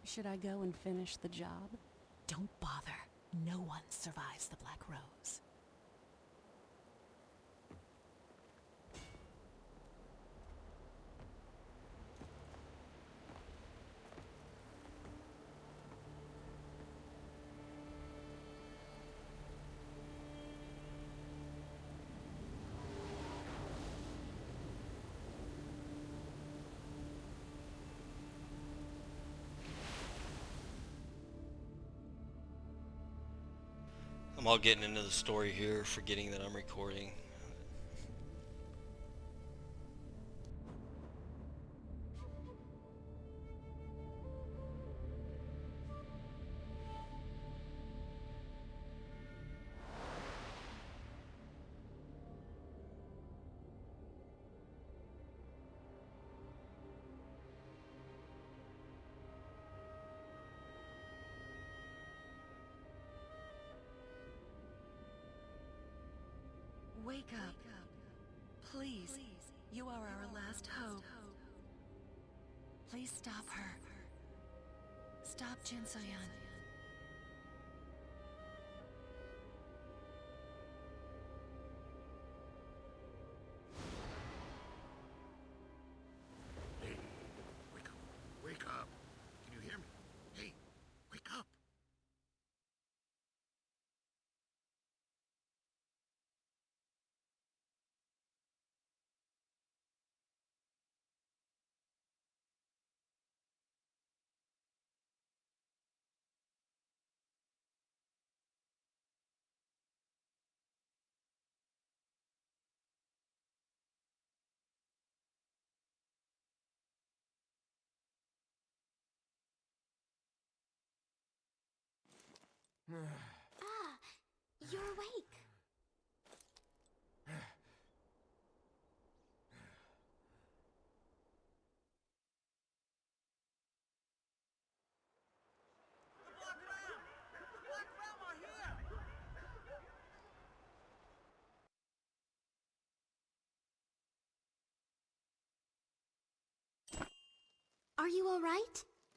Speaker 8: Should I go and finish the job?
Speaker 7: Don't bother. No one survives the Black Rose.
Speaker 1: I'm all getting into the story here, forgetting that I'm recording.
Speaker 9: Wake up. Please. You are our last hope. Please stop her. Stop Jin So-yeon.
Speaker 6: Hey, wake up. Wake up. Can you hear me? Hey, wake up.
Speaker 2: Ah, you're awake. Are you all right?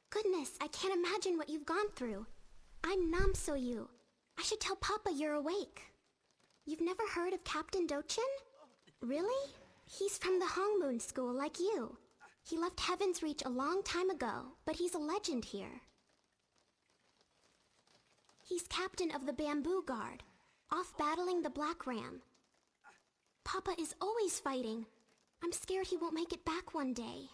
Speaker 2: Goodness, I can't imagine what you've gone through. I'm Nam So-yu. I should tell Papa you're awake. You've never heard of Captain Dochin? Really? He's from the Hongmoon School like you. He left Heaven's Reach a long time ago, but he's a legend here. He's captain of the Bamboo Guard, off battling the Black Ram. Papa is always fighting. I'm scared he won't make it back one day.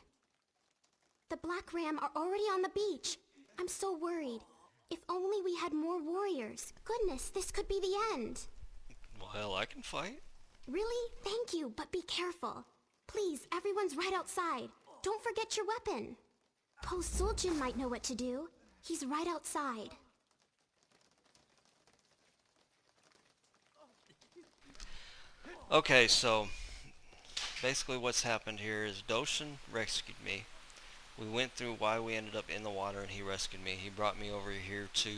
Speaker 2: The Black Ram are already on the beach. I'm so worried. If only we had more warriors. Goodness, this could be the end.
Speaker 1: Well, hell, I can fight.
Speaker 2: Really? Thank you, but be careful. Please, everyone's right outside. Don't forget your weapon. Po Suljin might know what to do. He's right outside.
Speaker 1: Okay, so basically what's happened here is Doshin rescued me. We went through why we ended up in the water and he rescued me. He brought me over here to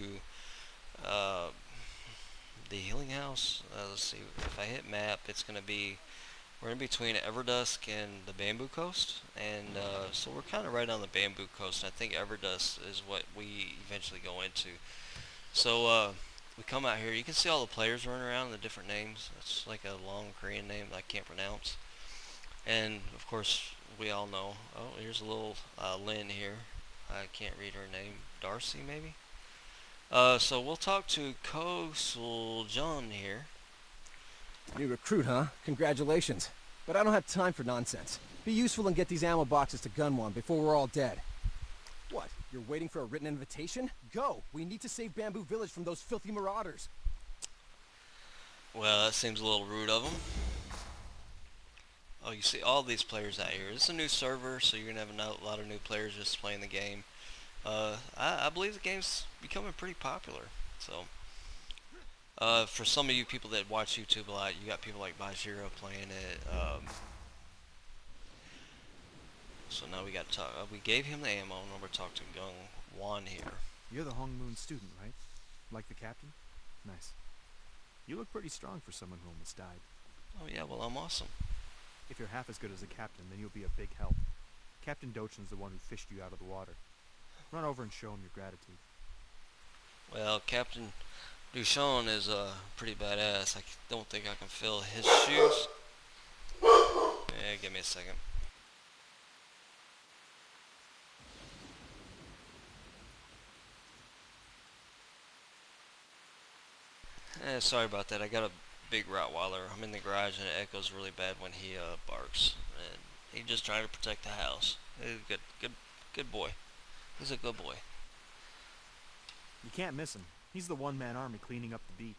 Speaker 1: the healing house. Let's see, if I hit map, it's going to be, we're in between Everdusk and the Bamboo Coast. And so we're kind of right on the Bamboo Coast. And I think Everdusk is what we eventually go into. So we come out here. You can see all the players running around, the different names. It's like a long Korean name that I can't pronounce. And of course, we all know. Oh, here's a little Lynn here. I can't read her name. Darcy, maybe? So we'll talk to Ko Suljin here.
Speaker 4: New recruit, huh? Congratulations. But I don't have time for nonsense. Be useful and get these ammo boxes to Gunwon before we're all dead. What? You're waiting for a written invitation? Go! We need to save Bamboo Village from those filthy marauders.
Speaker 1: Well, that seems a little rude of them. Oh, you see all these players out here. This is a new server, so you're going to have a lot of new players just playing the game. I believe the game's becoming pretty popular. So, for some of you people that watch YouTube a lot, you got people like Bajiro playing it. So now we got to talk. We gave him the ammo, and we're talking to Gunwon here.
Speaker 10: You're the Hongmoon student, right? Like the captain? Nice. You look pretty strong for someone who almost died.
Speaker 1: Oh yeah, well I'm awesome.
Speaker 10: If you're half as good as the captain, then you'll be a big help. Captain Dochin's the one who fished you out of the water. Run over and show him your gratitude.
Speaker 1: Well, Captain Duchon is pretty badass. I don't think I can fill his shoes. Yeah, give me a second. Sorry about that. I got a big Rottweiler. I'm in the garage and it echoes really bad when he barks. And he's just trying to protect the house. He's a good boy. He's a good boy.
Speaker 10: You can't miss him. He's the one-man army cleaning up the beach.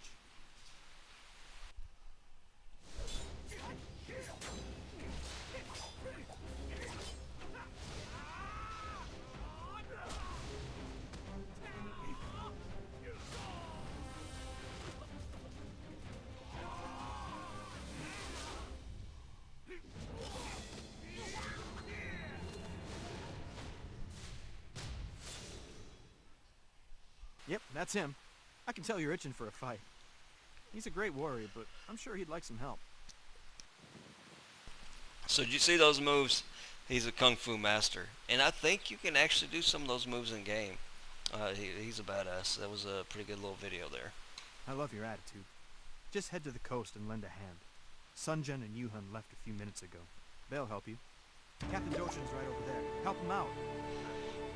Speaker 10: Yep, that's him. I can tell you're itching for a fight. He's a great warrior, but I'm sure he'd like some help.
Speaker 1: So did you see those moves? He's a kung fu master, and I think you can actually do some of those moves in game. He's a badass. That was a pretty good little video there.
Speaker 10: I love your attitude. Just head to the coast and lend a hand. Sunjin and Yuhun left a few minutes ago. They'll help you. Captain Dochin's right over there. Help him out.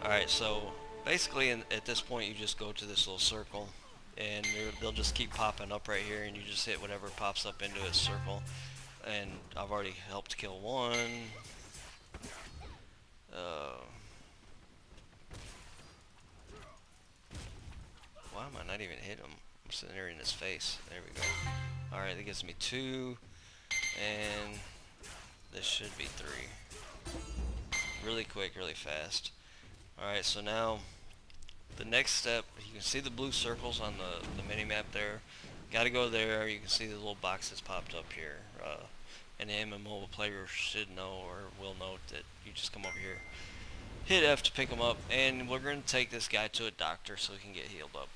Speaker 1: Alright, so basically at this point you just go to this little circle, and they'll just keep popping up right here, and you just hit whatever pops up into its circle. And I've already helped kill one. Why am I not even hitting him? I'm sitting there in his face. There we go. Alright, that gives me 2. And this should be 3. Really quick, really fast. Alright, so now the next step, you can see the blue circles on the mini-map there. Gotta go there. You can see the little boxes popped up here. And the MMO player should know or will note that you just come over here, hit F to pick him up, and we're going to take this guy to a doctor so he can get healed up.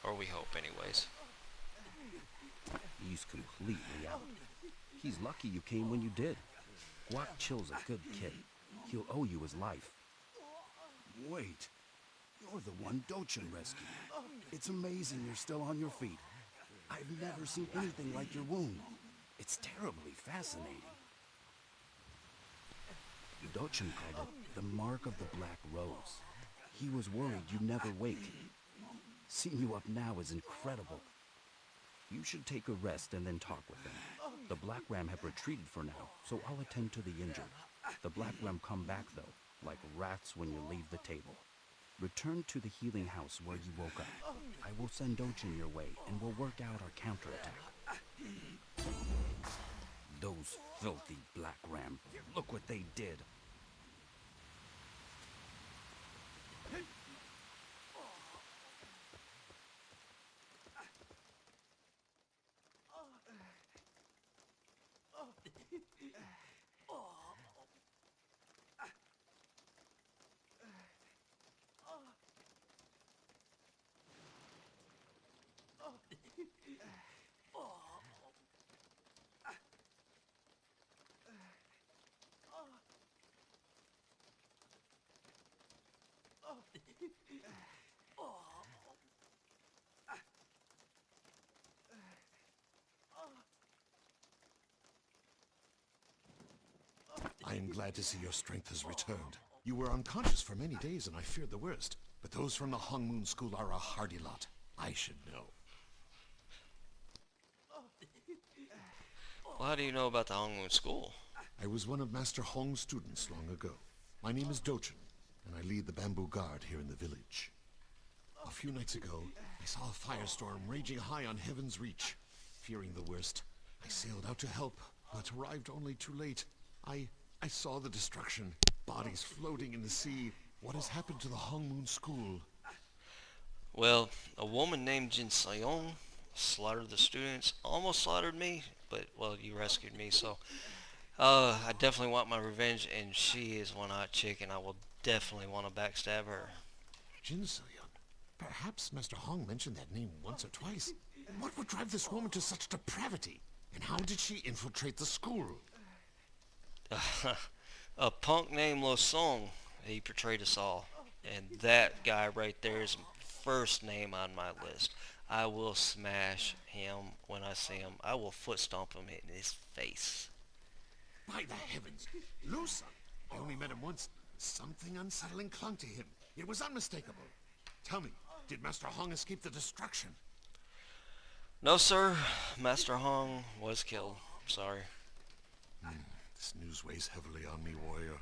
Speaker 1: Or we hope, anyways.
Speaker 11: He's completely out. He's lucky you came when you did. Guac Chill's a good kid. He'll owe you his life.
Speaker 12: Wait. You're the one Dochin rescued. It's amazing you're still on your feet. I've never seen anything like your wound. It's terribly fascinating. Dochin called it the mark of the Black Rose. He was worried you'd never wake. Seeing you up now is incredible.
Speaker 11: You should take a rest and then talk with them. The Black Ram have retreated for now, so I'll attend to the injured. The Black Ram come back, though, like rats when you leave the table. Return to the healing house where you woke up. I will send Dochin your way, and we'll work out our counterattack. Those filthy Black Ram. Look what they did.
Speaker 6: I am glad to see your strength has returned. You were unconscious for many days and I feared the worst. But those from the Hong Moon School are a hardy lot. I should know.
Speaker 1: Well, how do you know about the Hong Moon School?
Speaker 6: I was one of Master Hong's students long ago. My name is Dochin, and I lead the Bamboo Guard here in the village. A few nights ago, I saw a firestorm raging high on Heaven's Reach. Fearing the worst, I sailed out to help, but arrived only too late. I saw the destruction, bodies floating in the sea. What has happened to the Hong Moon School?
Speaker 1: Well, a woman named Jin Seong slaughtered the students, almost slaughtered me, but, well, you rescued me, so I definitely want my revenge, and she is one hot chick, and I will definitely want to backstab her.
Speaker 6: Jin Seong? Perhaps Master Hong mentioned that name once or twice. What would drive this woman to such depravity? And how did she infiltrate the school?
Speaker 1: A punk named Lo Song, he portrayed us all. And that guy right there is first name on my list. I will smash him when I see him. I will foot stomp him in his face.
Speaker 6: By the heavens! Lo Song! I only met him once. Something unsettling clung to him. It was unmistakable. Tell me, did Master Hong escape the destruction?
Speaker 1: No, sir. Master Hong was killed. Sorry.
Speaker 6: This news weighs heavily on me, warrior.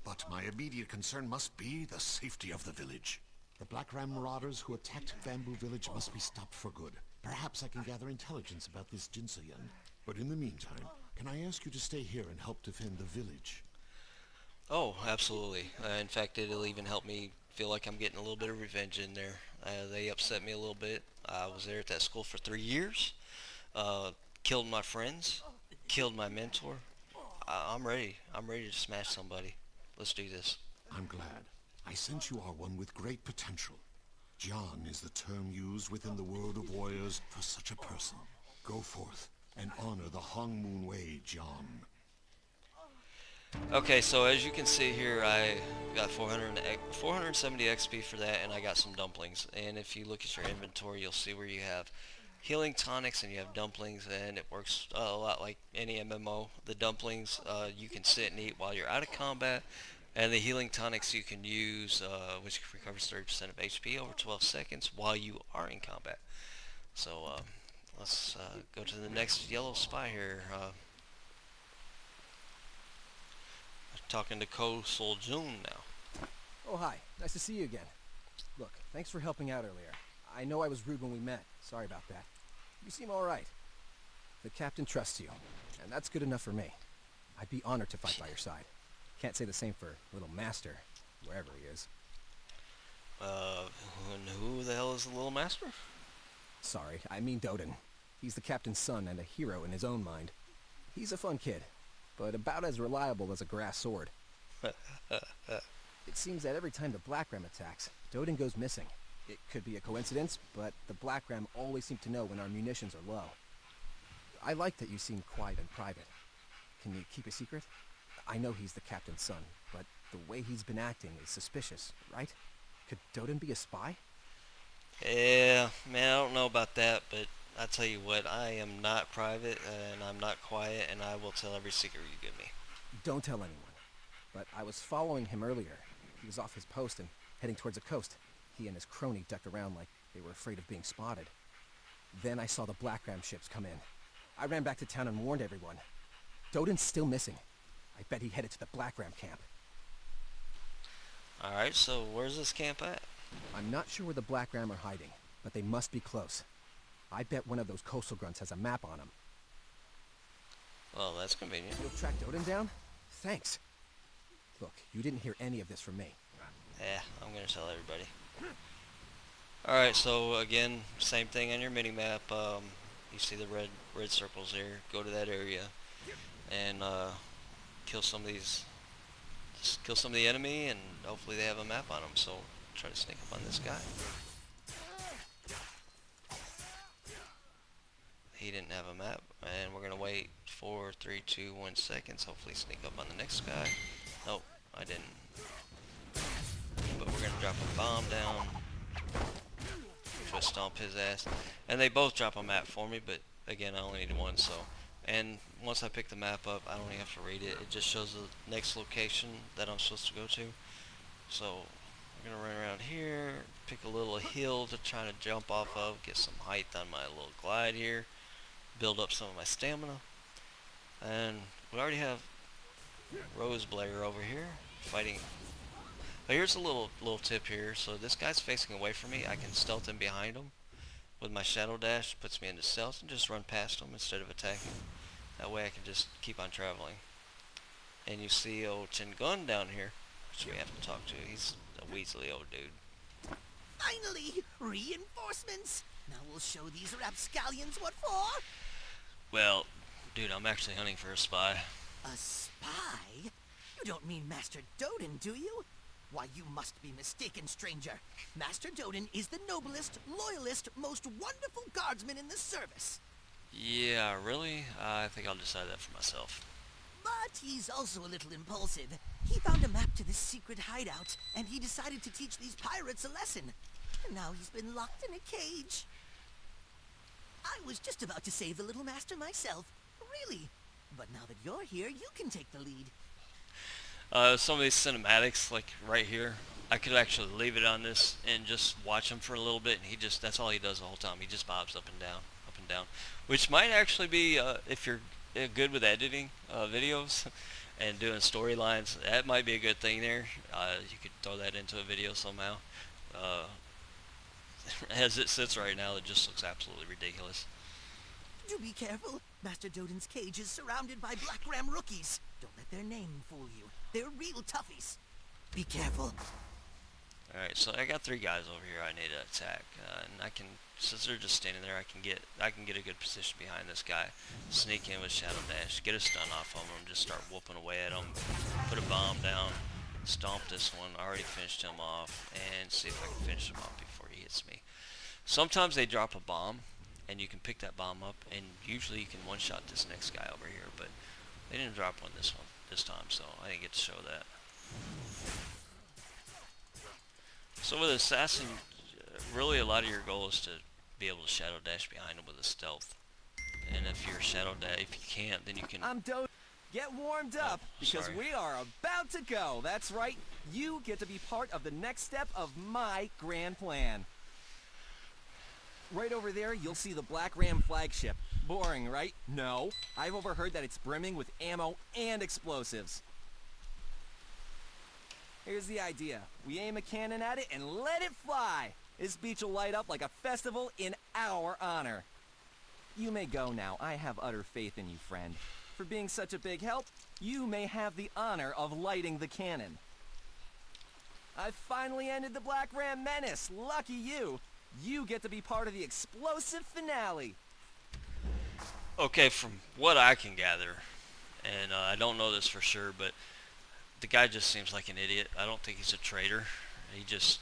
Speaker 6: But my immediate concern must be the safety of the village. The Black Ram marauders who attacked Bamboo Village must be stopped for good. Perhaps I can gather intelligence about this Jin Seong. But in the meantime, can I ask you to stay here and help defend the village?
Speaker 1: Oh, absolutely. In fact, it'll even help me feel like I'm getting a little bit of revenge in there. They upset me a little bit. I was there at that school for 3 years. Killed my friends. Killed my mentor. I'm ready. I'm ready to smash somebody. Let's do this.
Speaker 6: I'm glad. I sense you are one with great potential. Jian is the term used within the world of warriors for such a person. Go forth and honor the Hong Moon Way, Jian.
Speaker 1: Okay, so as you can see here, I got 470 XP for that, and I got some dumplings. And if you look at your inventory, you'll see where you have healing tonics and you have dumplings, and it works a lot like any MMO. The dumplings you can sit and eat while you're out of combat, and the healing tonics you can use, which recovers 30% of HP over 12 seconds while you are in combat. So let's go to the next yellow spy here. Talking to Ko Jun now.
Speaker 4: Oh, hi. Nice to see you again. Look, thanks for helping out earlier. I know I was rude when we met. Sorry about that. You seem alright. The captain trusts you, and that's good enough for me. I'd be honored to fight by your side. Can't say the same for Little Master, wherever he is.
Speaker 1: And who the hell is the Little Master?
Speaker 4: Sorry, I mean Doden. He's the captain's son and a hero in his own mind. He's a fun kid, but about as reliable as a grass sword. It seems that every time the Black Ram attacks, Doden goes missing. It could be a coincidence, but the Black Ram always seem to know when our munitions are low. I like that you seem quiet and private. Can you keep a secret? I know he's the captain's son, but the way he's been acting is suspicious, right? Could Doden be a spy?
Speaker 1: Yeah, man, I don't know about that, but I tell you what, I am not private, and I'm not quiet, and I will tell every secret you give me.
Speaker 4: Don't tell anyone. But I was following him earlier. He was off his post and heading towards the coast. He and his crony ducked around like they were afraid of being spotted. Then I saw the Black Ram ships come in. I ran back to town and warned everyone. Doden's still missing. I bet he headed to the Black Ram camp.
Speaker 1: Alright, so where's this camp at?
Speaker 4: I'm not sure where the Black Ram are hiding, but they must be close. I bet one of those coastal grunts has a map on him.
Speaker 1: Well, that's convenient.
Speaker 4: You'll track Doden down? Thanks. Look, you didn't hear any of this from me.
Speaker 1: Yeah, I'm gonna tell everybody. Alright, so again, same thing on your mini-map. You see the red circles here. Go to that area and kill some of these. Just kill some of the enemy, and hopefully they have a map on them. So try to sneak up on this guy. He didn't have a map, and we're gonna wait 4, 3, 2, 1 seconds. Hopefully sneak up on the next guy. Nope, I didn't. But we're gonna drop a bomb down. Just stomp his ass. And they both drop a map for me, but again, I only need one, so. And once I pick the map up, I don't even have to read it. It just shows the next location that I'm supposed to go to. So we're gonna run around here, pick a little hill to try to jump off of, get some height on my little glide here, build up some of my stamina. And we already have Rose Blair over here fighting. But here's a little tip here. So this guy's facing away from me. I can stealth in behind him with my shadow dash. Puts me into stealth and just run past him instead of attacking. That way I can just keep on traveling. And you see old Chin Gun down here, which we have to talk to. He's a Weasley old dude.
Speaker 13: Finally, reinforcements. Now we'll show these rapscallions what for.
Speaker 1: Well, dude, I'm actually hunting for a spy.
Speaker 13: A spy? You don't mean Master Doden, do you? Why, you must be mistaken, stranger. Master Doden is the noblest, loyalist, most wonderful guardsman in the service.
Speaker 1: Yeah, really? I think I'll decide that for myself.
Speaker 13: But he's also a little impulsive. He found a map to this secret hideout, and he decided to teach these pirates a lesson. And now he's been locked in a cage. I was just about to save the little master myself, really. But now that you're here, you can take the lead.
Speaker 1: Some of these cinematics, like right here, I could actually leave it on this and just watch him for a little bit, and that's all he does the whole time. He just bobs up and down, which might actually be, if you're good with editing videos and doing storylines, that might be a good thing there. You could throw that into a video somehow. As it sits right now, it just looks absolutely ridiculous.
Speaker 13: Do be careful. Master Doden's cage is surrounded by Black Ram rookies. Don't let their name fool you. They're real toughies. Be careful.
Speaker 1: Alright, so I got 3 guys over here I need to attack. And I can, since they're just standing there, I can get a good position behind this guy. Sneak in with Shadow Dash, get a stun off of him, just start whooping away at him. Put a bomb down, stomp this one, already finished him off, and see if I can finish him off before he hits me. Sometimes they drop a bomb, and you can pick that bomb up, and usually you can one-shot this next guy over here, but They didn't drop one this time, so I didn't get to show that. So with Assassin, really a lot of your goal is to be able to shadow dash behind them with a stealth. And if you're if you can't, then you can...
Speaker 5: Get warmed up, because we are about to go. That's right, you get to be part of the next step of my grand plan. Right over there, you'll see the Black Ram flagship. Boring, right? No. I've overheard that it's brimming with ammo and explosives. Here's the idea. We aim a cannon at it and let it fly. This beach will light up like a festival in our honor. You may go now. I have utter faith in you, friend. For being such a big help, you may have the honor of lighting the cannon. I've finally ended the Black Ram menace. Lucky you. You get to be part of the explosive finale.
Speaker 1: Okay, from what I can gather, and I don't know this for sure, but the guy just seems like an idiot. I don't think he's a traitor. He's just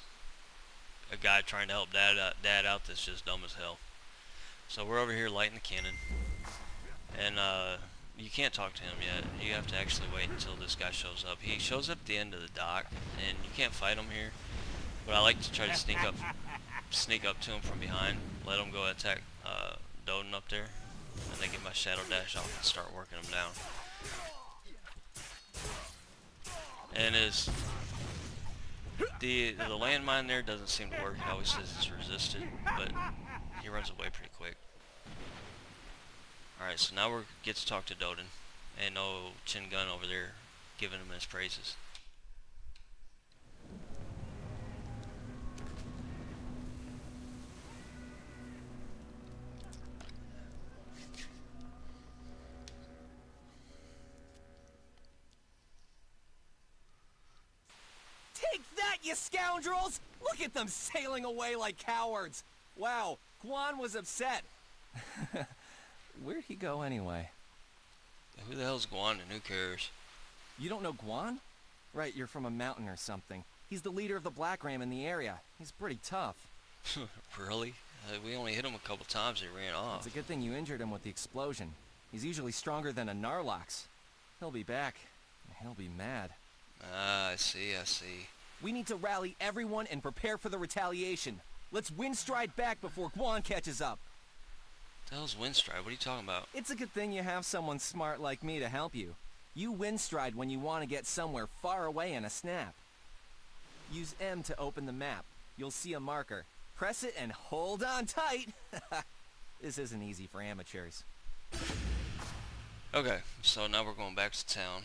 Speaker 1: a guy trying to help Dad out that's just dumb as hell. So we're over here lighting the cannon, and you can't talk to him yet. You have to actually wait until this guy shows up. He shows up at the end of the dock, and you can't fight him here. But I like to try to sneak up to him from behind, let him go attack Doden up there, and then get my shadow dash off and start working him down. And the landmine there doesn't seem to work. It always says it's resisted, but he runs away pretty quick. Alright, so now we get to talk to Doden, and Chin Gun over there giving him his praises.
Speaker 5: Take that, you scoundrels! Look at them sailing away like cowards! Wow, Guan was upset. Where'd he go anyway?
Speaker 1: Who the hell's Guan and who cares?
Speaker 5: You don't know Guan? Right, you're from a mountain or something. He's the leader of the Black Ram in the area. He's pretty tough.
Speaker 1: Really? We only hit him a couple times and he ran off.
Speaker 5: It's a good thing you injured him with the explosion. He's usually stronger than a Narlox. He'll be back. He'll be mad.
Speaker 1: Ah, I see.
Speaker 5: We need to rally everyone and prepare for the retaliation. Let's Windstride back before Guan catches up.
Speaker 1: What the hell's Windstride? What are you talking about?
Speaker 5: It's a good thing you have someone smart like me to help you. You Windstride when you want to get somewhere far away in a snap. Use M to open the map. You'll see a marker. Press it and hold on tight. This isn't easy for amateurs.
Speaker 1: Okay, so now we're going back to town.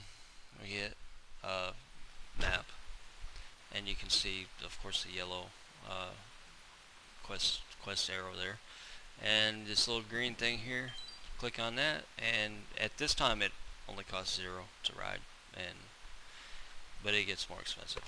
Speaker 1: We hit map, and you can see, of course, the yellow quest arrow there, and this little green thing here. Click on that, and at this time it only costs 0 to ride, but it gets more expensive.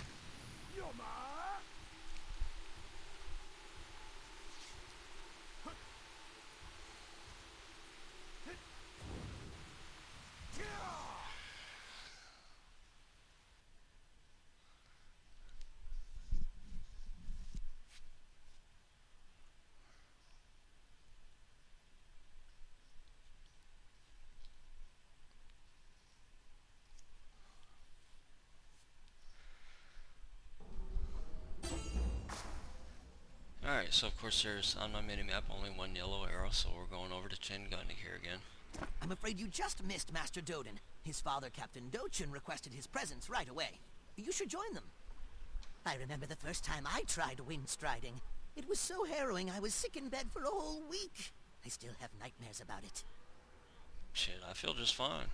Speaker 1: Alright, so of course there's, on my mini-map, only one yellow arrow, so we're going over to Chin Gun here again.
Speaker 13: I'm afraid you just missed Master Doden. His father, Captain Dochin, requested his presence right away. You should join them. I remember the first time I tried windstriding. It was so harrowing I was sick in bed for a whole week. I still have nightmares about it.
Speaker 1: Shit, I feel just fine.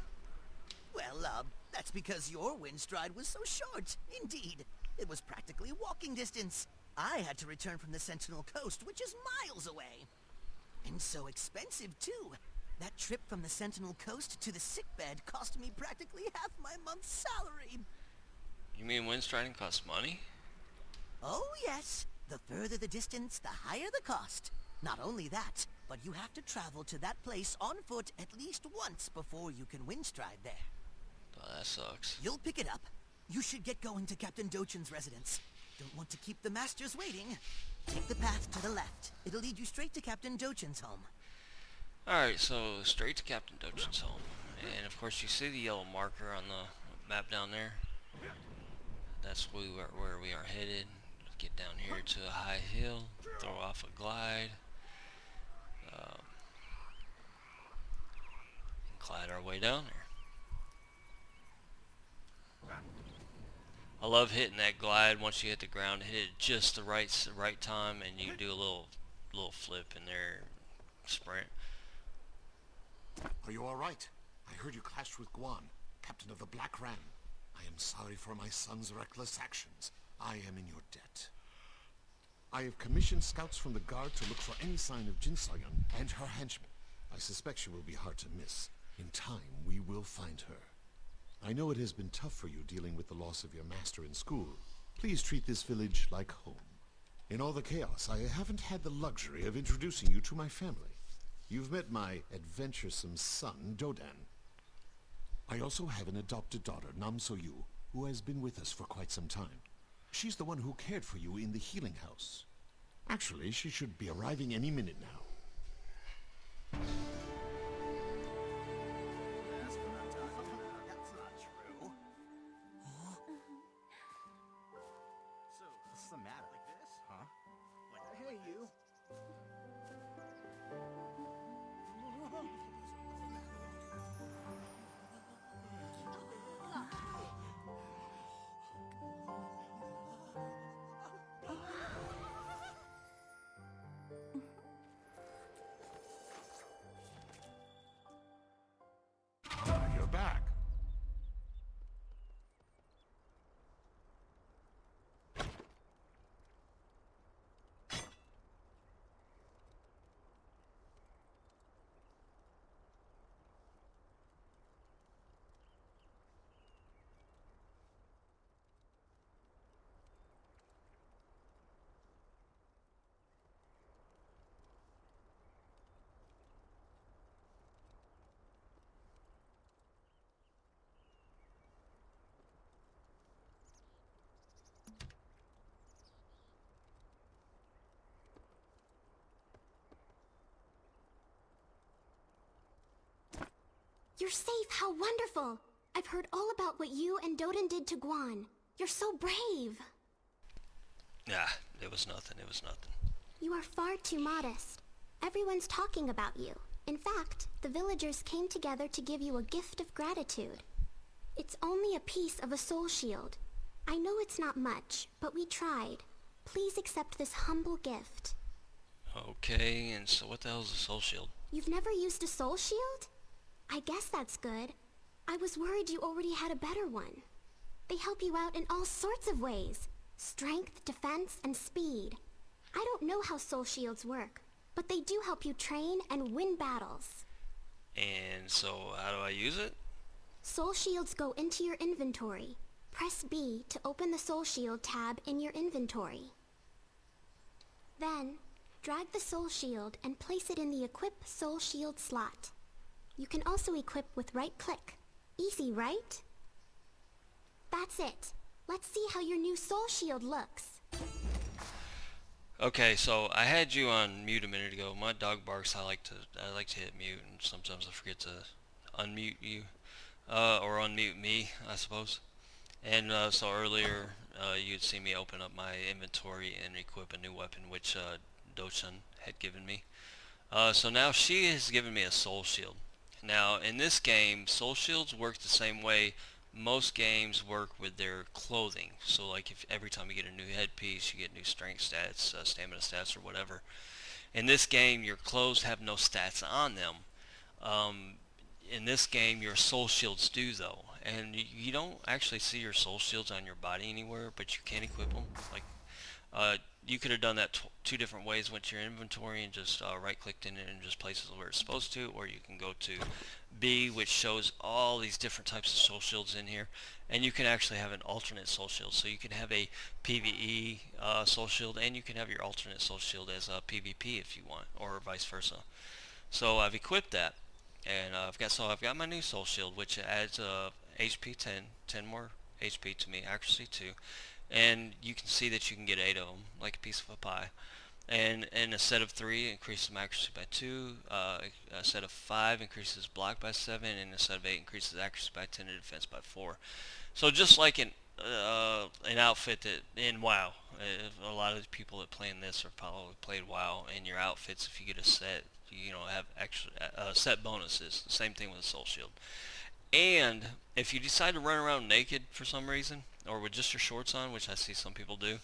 Speaker 13: Well, that's because your windstride was so short. Indeed. It was practically walking distance. I had to return from the Sentinel Coast, which is miles away. And so expensive, too. That trip from the Sentinel Coast to the sickbed cost me practically half my month's salary.
Speaker 1: You mean windstriding costs money?
Speaker 13: Oh, yes. The further the distance, the higher the cost. Not only that, but you have to travel to that place on foot at least once before you can windstride there.
Speaker 1: Oh, that sucks.
Speaker 13: You'll pick it up. You should get going to Captain Dochin's residence. Don't want to keep the masters waiting. Take the path to the left. It'll lead you straight to Captain Dochin's home.
Speaker 1: Alright, so straight to Captain Dochin's home. And of course you see the yellow marker on the map down there. That's where we are headed. Get down here to a high hill, throw off a glide, and glide our way down there. I love hitting that glide once you hit the ground. Hit it just the right time, and you do a little flip in there, sprint.
Speaker 6: Are you all right? I heard you clashed with Guan, captain of the Black Ram. I am sorry for my son's reckless actions. I am in your debt. I have commissioned scouts from the guard to look for any sign of Jin So-yun and her henchmen. I suspect she will be hard to miss. In time, we will find her. I know it has been tough for you dealing with the loss of your master in school. Please treat this village like home. In all the chaos, I haven't had the luxury of introducing you to my family. You've met my adventuresome son, Dodan. I also have an adopted daughter, Nam So-yu, who has been with us for quite some time. She's the one who cared for you in the healing house. Actually, she should be arriving any minute now.
Speaker 12: That's what I'm talking about. That's not true. So, what's the matter? Like this? Huh? Like that? Hey, you.
Speaker 6: You're back.
Speaker 2: You're safe, how wonderful! I've heard all about what you and Dodan did to Guan. You're so brave.
Speaker 1: Nah, it was nothing,
Speaker 2: You are far too modest. Everyone's talking about you. In fact, the villagers came together to give you a gift of gratitude. It's only a piece of a soul shield. I know it's not much, but we tried. Please accept this humble gift.
Speaker 1: Okay, and so what the hell is a soul shield?
Speaker 2: You've never used a soul shield? I guess that's good. I was worried you already had a better one. They help you out in all sorts of ways. Strength, defense, and speed. I don't know how soul shields work, but they do help you train and win battles.
Speaker 1: And so how do I use it?
Speaker 2: Soul shields go into your inventory. Press B to open the soul shield tab in your inventory. Then, drag the soul shield and place it in the equip soul shield slot. You can also equip with right click. Easy, right? That's it. Let's see how your new soul shield looks.
Speaker 1: Okay, so I had you on mute a minute ago. My dog barks. I like to hit mute, and sometimes I forget to unmute you, or unmute me, I suppose. And so earlier, you'd see me open up my inventory and equip a new weapon, which Do-chan had given me. So now she has given me a soul shield. Now in this game, soul shields work the same way most games work with their clothing. So like if every time you get a new headpiece, you get new strength stats, stamina stats, or whatever. In this game, your clothes have no stats on them. In this game, your soul shields do though, and you don't actually see your soul shields on your body anywhere, but you can equip them. Like you could have done that two different ways. Went to your inventory and just right-clicked in it and just places where it's supposed to, or you can go to B, which shows all these different types of soul shields in here, and you can actually have an alternate soul shield. So you can have a PvE soul shield, and you can have your alternate soul shield as a PvP if you want, or vice versa. So I've equipped that, and I've got my new soul shield, which adds HP 10 more HP to me, accuracy 2. And you can see that you can get 8 of them, like a piece of a pie. And a set of 3 increases my accuracy by 2. A set of 5 increases block by 7, and a set of 8 increases accuracy by 10 and defense by 4. So just like an outfit that in WoW, a lot of the people that play in this are probably played WoW, and your outfits, if you get a set, you know, have extra set bonuses. The same thing with a soul shield. And if you decide to run around naked for some reason, or with just your shorts on, which I see some people do,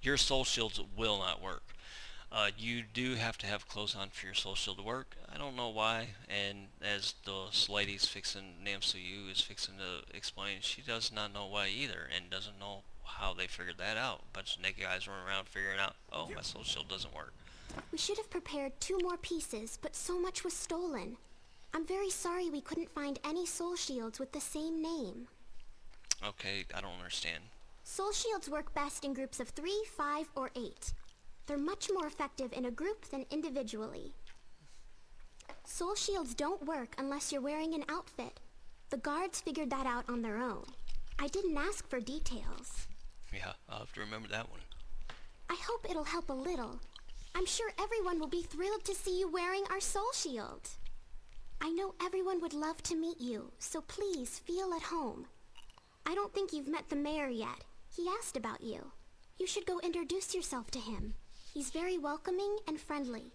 Speaker 1: your soul shields will not work. You do have to have clothes on for your soul shield to work. I don't know why, and as the lady's fixing, Namsuyu is fixing to explain, she does not know why either, and doesn't know how they figured that out. A bunch of naked guys running around figuring out, oh, my soul shield doesn't work.
Speaker 2: We should have prepared 2 more pieces, but so much was stolen. I'm very sorry we couldn't find any soul shields with the same name.
Speaker 1: Okay, I don't understand.
Speaker 2: Soul shields work best in groups of 3, 5, or 8. They're much more effective in a group than individually. Soul shields don't work unless you're wearing an outfit. The guards figured that out on their own. I didn't ask for details.
Speaker 1: Yeah, I'll have to remember that one.
Speaker 2: I hope it'll help a little. I'm sure everyone will be thrilled to see you wearing our soul shield. I know everyone would love to meet you, so please feel at home. I don't think you've met the mayor yet. He asked about you. You should go introduce yourself to him. He's very welcoming and friendly.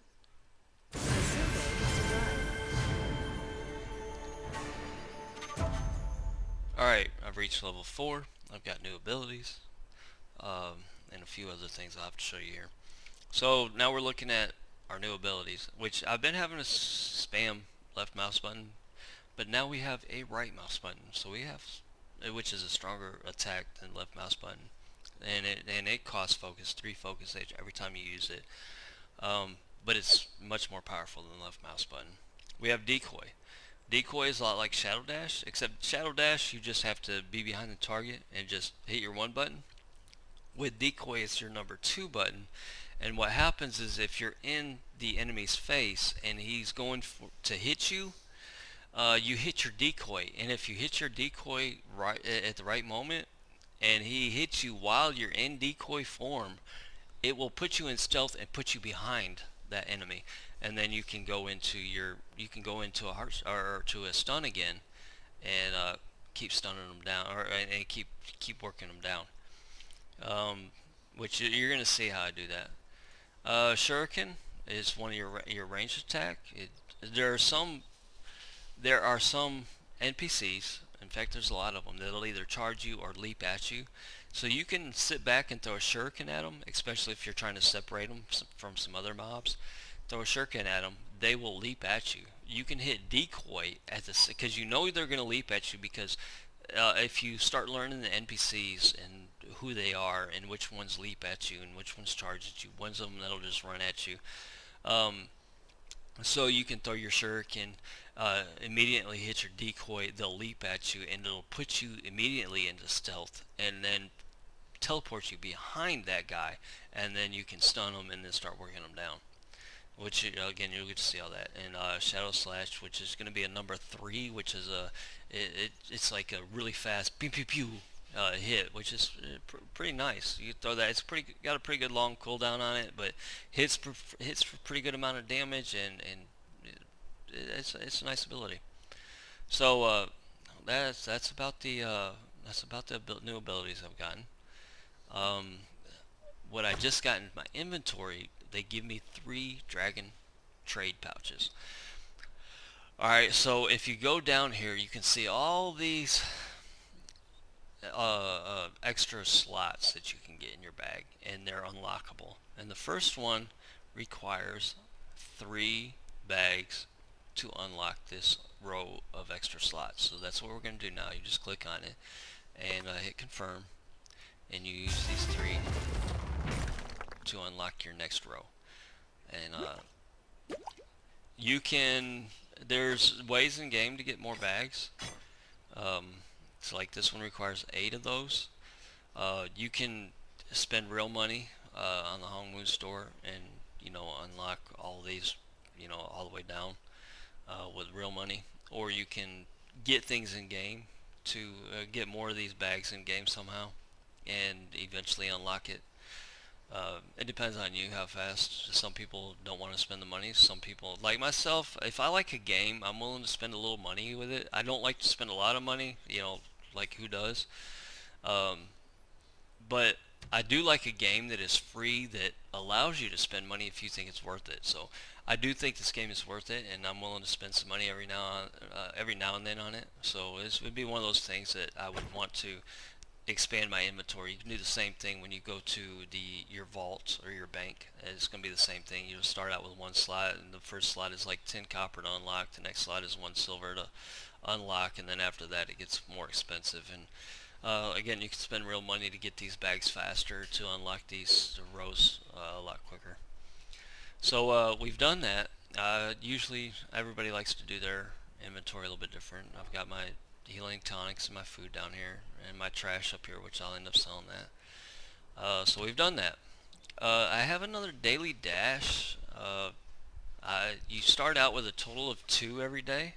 Speaker 1: Alright, I've reached level 4. I've got new abilities, and a few other things I'll have to show you here. So now we're looking at our new abilities, which I've been having to spam left mouse button, but now we have a right mouse button. So we have, which is a stronger attack than left mouse button, and it costs focus, 3 focus every time you use it. But it's much more powerful than left mouse button. We have decoy. Decoy is a lot like Shadow Dash, except Shadow Dash you just have to be behind the target and just hit your 1 button. With decoy it's your number 2 button, and what happens is if you're in the enemy's face and he's going to hit you, you hit your decoy, and if you hit your decoy right at the right moment and he hits you while you're in decoy form, it will put you in stealth and put you behind that enemy, and then you can go into a heart or to a stun again, and keep stunning them down, and keep working them down. Which you're gonna see how I do that. Shuriken is one of your ranged attack. There are some NPCs. In fact, there's a lot of them that'll either charge you or leap at you. So you can sit back and throw a shuriken at them, especially if you're trying to separate them from some other mobs. Throw a shuriken at them, they will leap at you. You can hit decoy at this because you know they're going to leap at you, because if you start learning the NPCs and who they are and which ones leap at you and which ones charge at you, one's of them that'll just run at you. So you can throw your shuriken, immediately hit your decoy, they'll leap at you, and it'll put you immediately into stealth, and then teleport you behind that guy, and then you can stun them and then start working them down. Which, again, you'll get to see all that. And Shadow Slash, which is going to be a number 3, which is it's like a really fast pew pew pew hit, which is pretty nice. You throw that, it's got a pretty good long cooldown on it, but hits for pretty good amount of damage, and it's a nice ability. So that's about the new abilities I've gotten. What I just got in my inventory, they give me 3 dragon trade pouches. Alright, so if you go down here, you can see all these extra slots that you can get in your bag, and they're unlockable. And the first one requires 3 bags to unlock this row of extra slots. So that's what we're going to do now. You just click on it and hit confirm, and you use these 3 to unlock your next row. And you can, there's ways in game to get more bags. It's like this one requires 8 of those. You can spend real money on the Hong Moon store and, you know, unlock all these, you know, all the way down with real money, or you can get things in game to get more of these bags in game somehow and eventually unlock it. It depends on you how fast. Some people don't want to spend the money. Some people, like myself, if I like a game, I'm willing to spend a little money with it. I don't like to spend a lot of money, you know, like who does? Um, but I do like a game that is free that allows you to spend money if you think it's worth it. So I do think this game is worth it, and I'm willing to spend some money every now and then on it. So it would be one of those things that I would want to expand my inventory. You can do the same thing when you go to your vault or your bank. It's going to be the same thing. You'll start out with one slot, and the first slot is like 10 copper to unlock. The next slot is 1 silver to unlock, and then after that it gets more expensive. And again, you can spend real money to get these bags faster, to unlock these rows a lot quicker. So we've done that. Usually everybody likes to do their inventory a little bit different. I've got my healing tonics and my food down here, and my trash up here, which I'll end up selling that. So we've done that. I have another daily dash. You start out with a total of 2 every day.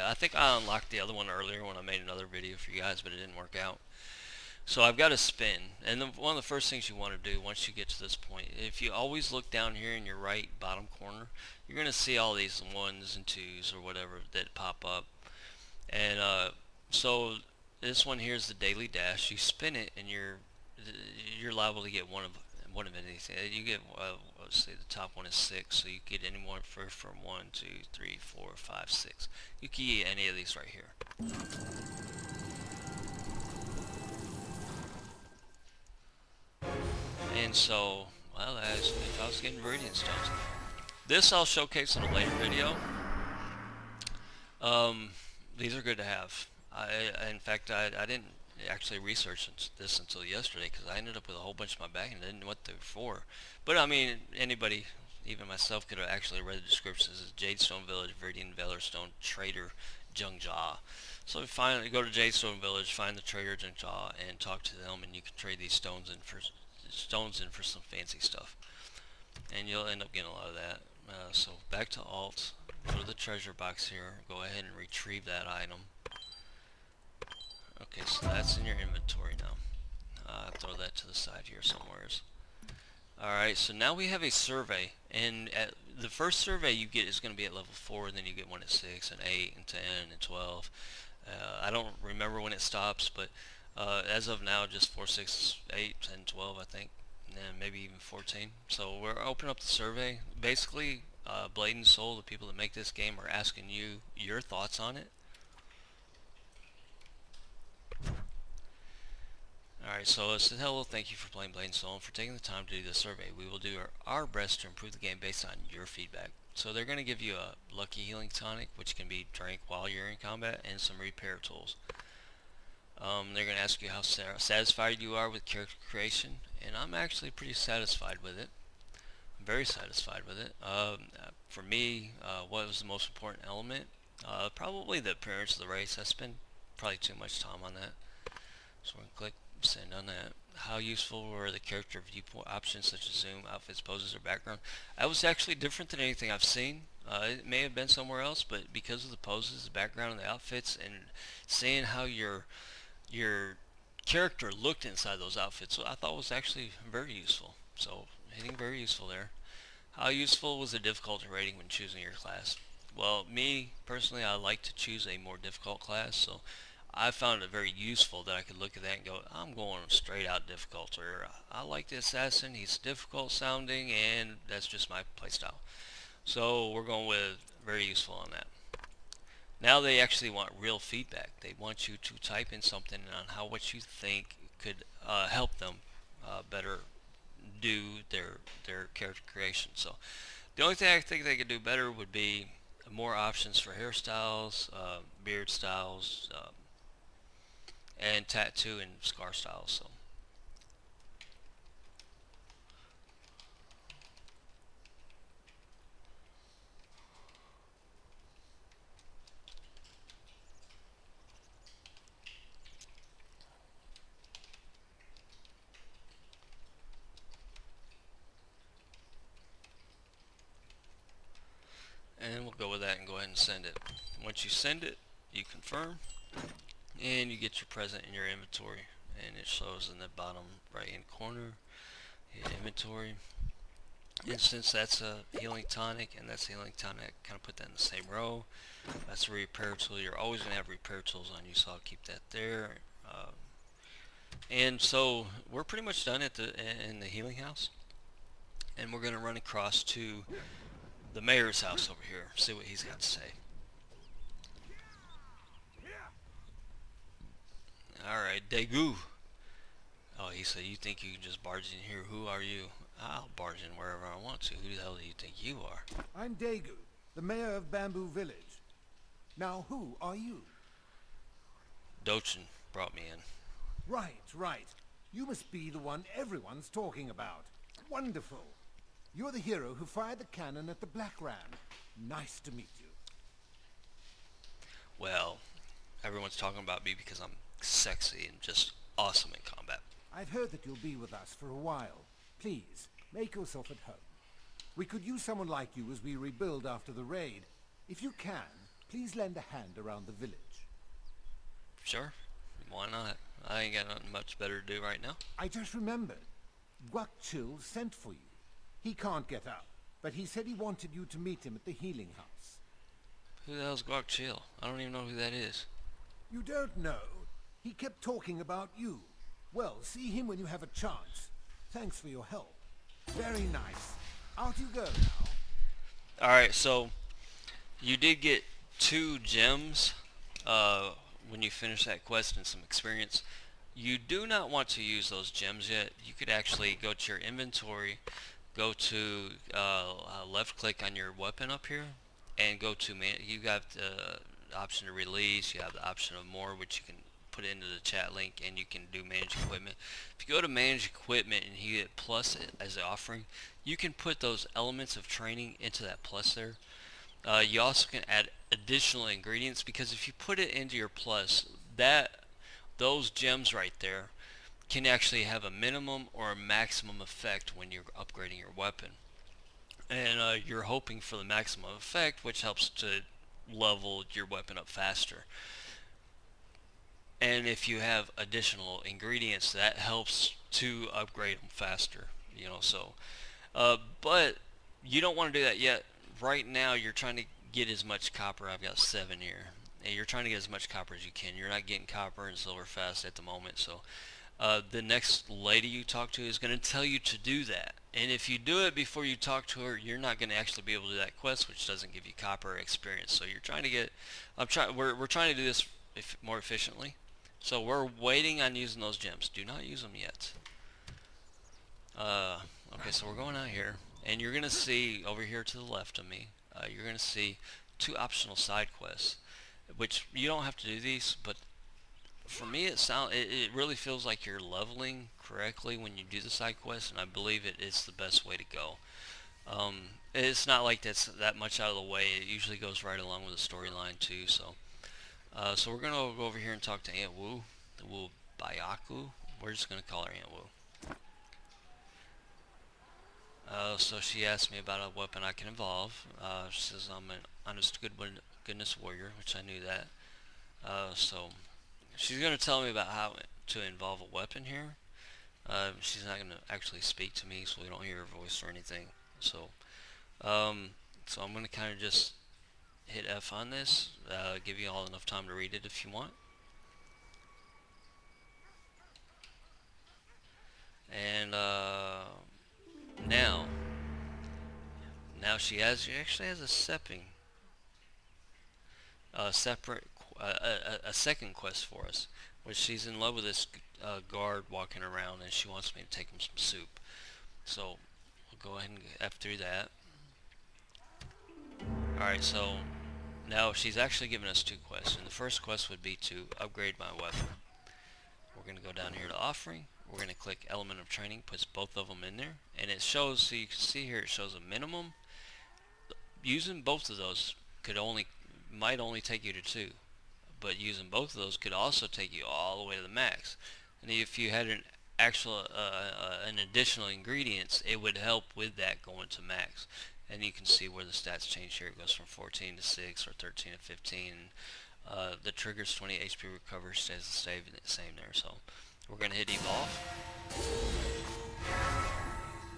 Speaker 1: I think I unlocked the other one earlier when I made another video for you guys, but it didn't work out. So I've got to spin, and one of the first things you want to do once you get to this point, if you always look down here in your right bottom corner, you're going to see all these 1s and 2s or whatever that pop up. And so this one here is the daily dash. You spin it, and you're liable to get one of anything. You get let's say the top one is 6, so you get anyone from 1, 2, 3, 4, 5, 6. You can get any of these right here. And so, well, if I was getting Viridian stones. This I'll showcase in a later video. These are good to have. In fact, I didn't actually research this until yesterday, because I ended up with a whole bunch in my bag and didn't know what they were for. But I mean, anybody, even myself, could have actually read the descriptions. It's Jadestone Village, Viridian Velarstone, Trader Jungja. So go to Jadestone Village, find the Trader Jungja, and talk to them, and you can trade these stones in for some fancy stuff. And you'll end up getting a lot of that. So back to Alt, go to the treasure box here, go ahead and retrieve that item. Okay, so that's in your inventory now. Throw that to the side here somewheres. Alright, so now we have a survey, and the first survey you get is going to be at level 4, and then you get one at 6, and 8, and 10, and 12. I don't remember when it stops, but as of now, just 4, 6, 8, 10, 12, I think, and maybe even 14. So we're opening up the survey. Basically, Blade and Soul, the people that make this game, are asking you your thoughts on it. Alright, so it says, hello, thank you for playing Blade and Soul and for taking the time to do this survey. We will do our best to improve the game based on your feedback. So they're going to give you a lucky healing tonic, which can be drank while you're in combat, and some repair tools. They're going to ask you how satisfied you are with character creation, and I'm actually pretty satisfied with it. I'm very satisfied with it. For me, what was the most important element? Probably the appearance of the race. I spend probably too much time on that. So we're going to click send on that. How useful were the character viewpoint options such as zoom, outfits, poses, or background? That was actually different than anything I've seen. It may have been somewhere else, but because of the poses, the background, and the outfits, and seeing how your character looked inside those outfits, I thought was actually very useful. So hitting very useful there. How useful was the difficulty rating when choosing your class? Well, me personally, I like to choose a more difficult class, so I found it very useful that I could look at that and go, I'm going straight out difficult, or I like the assassin, he's difficult sounding, and that's just my playstyle. So we're going with very useful on that. Now they actually want real feedback. They want you to type in something on what you think could help them better do their character creation. So the only thing I think they could do better would be more options for hairstyles, beard styles, and tattoo and scar styles. So and we'll go with that and go ahead and send it. Once you send it, you confirm, and you get your present in your inventory, and it shows in the bottom right hand corner. Hit inventory. And since that's a healing tonic and that's a healing tonic, kind of put that in the same row. That's a repair tool. You're always going to have repair tools on you, so I'll keep that there. And so we're pretty much done at in the healing house. And we're going to run across to the mayor's house over here, see what he's got to say. Alright, Daegu. Oh, he said, you think you can just barge in here? Who are you? I'll barge in wherever I want to. Who the hell do you think you are?
Speaker 14: I'm Daegu, the mayor of Bamboo Village. Now, who are you?
Speaker 1: Dochin brought me in.
Speaker 14: Right. You must be the one everyone's talking about. Wonderful. You're the hero who fired the cannon at the Black Ram. Nice to meet you.
Speaker 1: Well, everyone's talking about me because I'm sexy and just awesome in combat.
Speaker 14: I've heard that you'll be with us for a while. Please, make yourself at home. We could use someone like you as we rebuild after the raid. If you can, please lend a hand around the village.
Speaker 1: Sure. Why not? I ain't got nothing much better to do right now.
Speaker 14: I just remembered. Guak Chill sent for you. He can't get up, but he said he wanted you to meet him at the healing house.
Speaker 1: Who the hell's Guak Chill? I don't even know who that is.
Speaker 14: You don't know? He kept talking about you. Well, see him when you have a chance. Thanks for your help. Very nice. Out you go now.
Speaker 1: Alright, so you did get 2 gems when you finish that quest and some experience. You do not want to use those gems yet. You could actually go to your inventory, go to left click on your weapon up here, and go to you got the option to release, you have the option of more, which you can put into the chat link, and you can do manage equipment. If you go to manage equipment and you get plus as an offering, you can put those elements of training into that plus there. You also can add additional ingredients, because if you put it into your plus, those gems right there can actually have a minimum or a maximum effect when you're upgrading your weapon. And you're hoping for the maximum effect, which helps to level your weapon up faster. And if you have additional ingredients, that helps to upgrade them faster, you know. So but you don't want to do that yet. Right now you're trying to get as much copper. I've got 7 here, and you're trying to get as much copper as you can. You're not getting copper and silver fast at the moment, so the next lady you talk to is going to tell you to do that. And if you do it before you talk to her, you're not going to actually be able to do that quest, which doesn't give you copper experience. So you're trying to get we're trying to do this more efficiently. So we're waiting on using those gems. Do not use them yet. Okay, so we're going out here, and you're going to see over here to the left of me, you're going to see 2 optional side quests, which you don't have to do these, but for me it really feels like you're leveling correctly when you do the side quests, and I believe it is the best way to go. It's not like that's that much out of the way. It usually goes right along with the storyline too. So so we're gonna go over here and talk to Aunt Wu, the Wu Byaku. We're just gonna call her Aunt Wu. So she asked me about a weapon I can evolve. She says I'm an honest goodness warrior, which I knew that. So she's going to tell me about how to involve a weapon here. She's not going to actually speak to me, so we don't hear her voice or anything. So so I'm going to kind of just hit F on this, give you all enough time to read it if you want. And now she actually has a second quest for us, which she's in love with this guard walking around, and she wants me to take him some soup. So we'll go ahead and F through that. Alright, so now she's actually given us 2 quests, and the first quest would be to upgrade my weapon. We're going to go down here to offering. We're going to click element of training, puts both of them in there, and it shows, so you can see here, it shows a minimum. Using both of those might only take you to 2, but using both of those could also take you all the way to the max. And if you had an additional ingredients, it would help with that going to max. And you can see where the stats change here. It goes from 14 to 6 or 13 to 15. The trigger's 20 HP recovery stays the same there. So we're going to hit evolve.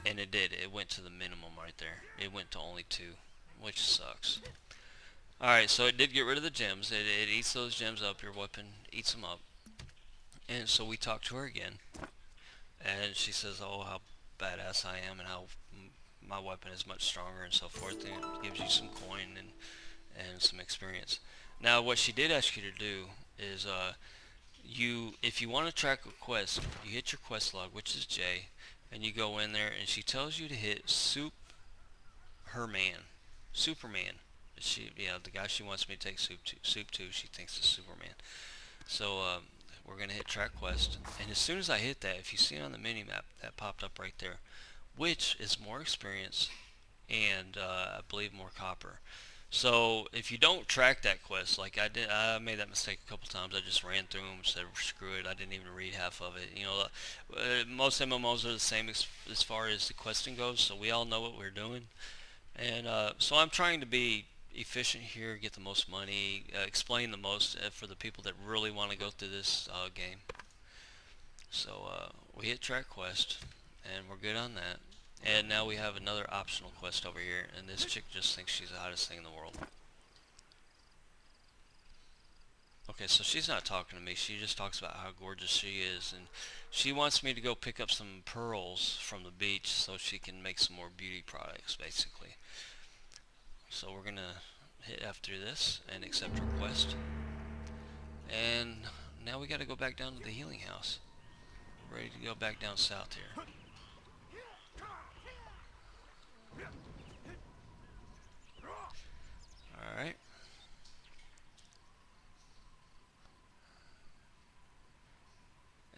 Speaker 1: And it did. It went to the minimum right there. It went to only 2, which sucks. Alright, so it did get rid of the gems. It eats those gems up. Your weapon eats them up. And so we talked to her again. And she says, oh, how badass I am and how my weapon is much stronger and so forth. And it gives you some coin and some experience. Now, what she did ask you to do is, if you want to track a quest, you hit your quest log, which is J, and you go in there, and she tells you to hit Superman. The guy she wants me to take soup to, she thinks is Superman. So we're gonna hit track quest, and as soon as I hit that, if you see it on the mini map, that popped up right there, which is more experience and I believe more copper. So if you don't track that quest, like I did, I made that mistake a couple times. I just ran through them, said screw it. I didn't even read half of it. You know, most MMOs are the same as far as the questing goes, so we all know what we're doing. And so I'm trying to be efficient here, get the most money, explain the most for the people that really want to go through this game. So we hit track quest, and we're good on that. And now we have another optional quest over here, and this chick just thinks she's the hottest thing in the world. Okay, so she's not talking to me, she just talks about how gorgeous she is, and she wants me to go pick up some pearls from the beach so she can make some more beauty products, basically. So we're gonna hit after this and accept her quest. And now we gotta go back down to the healing house. Ready to go back down south here. Alright.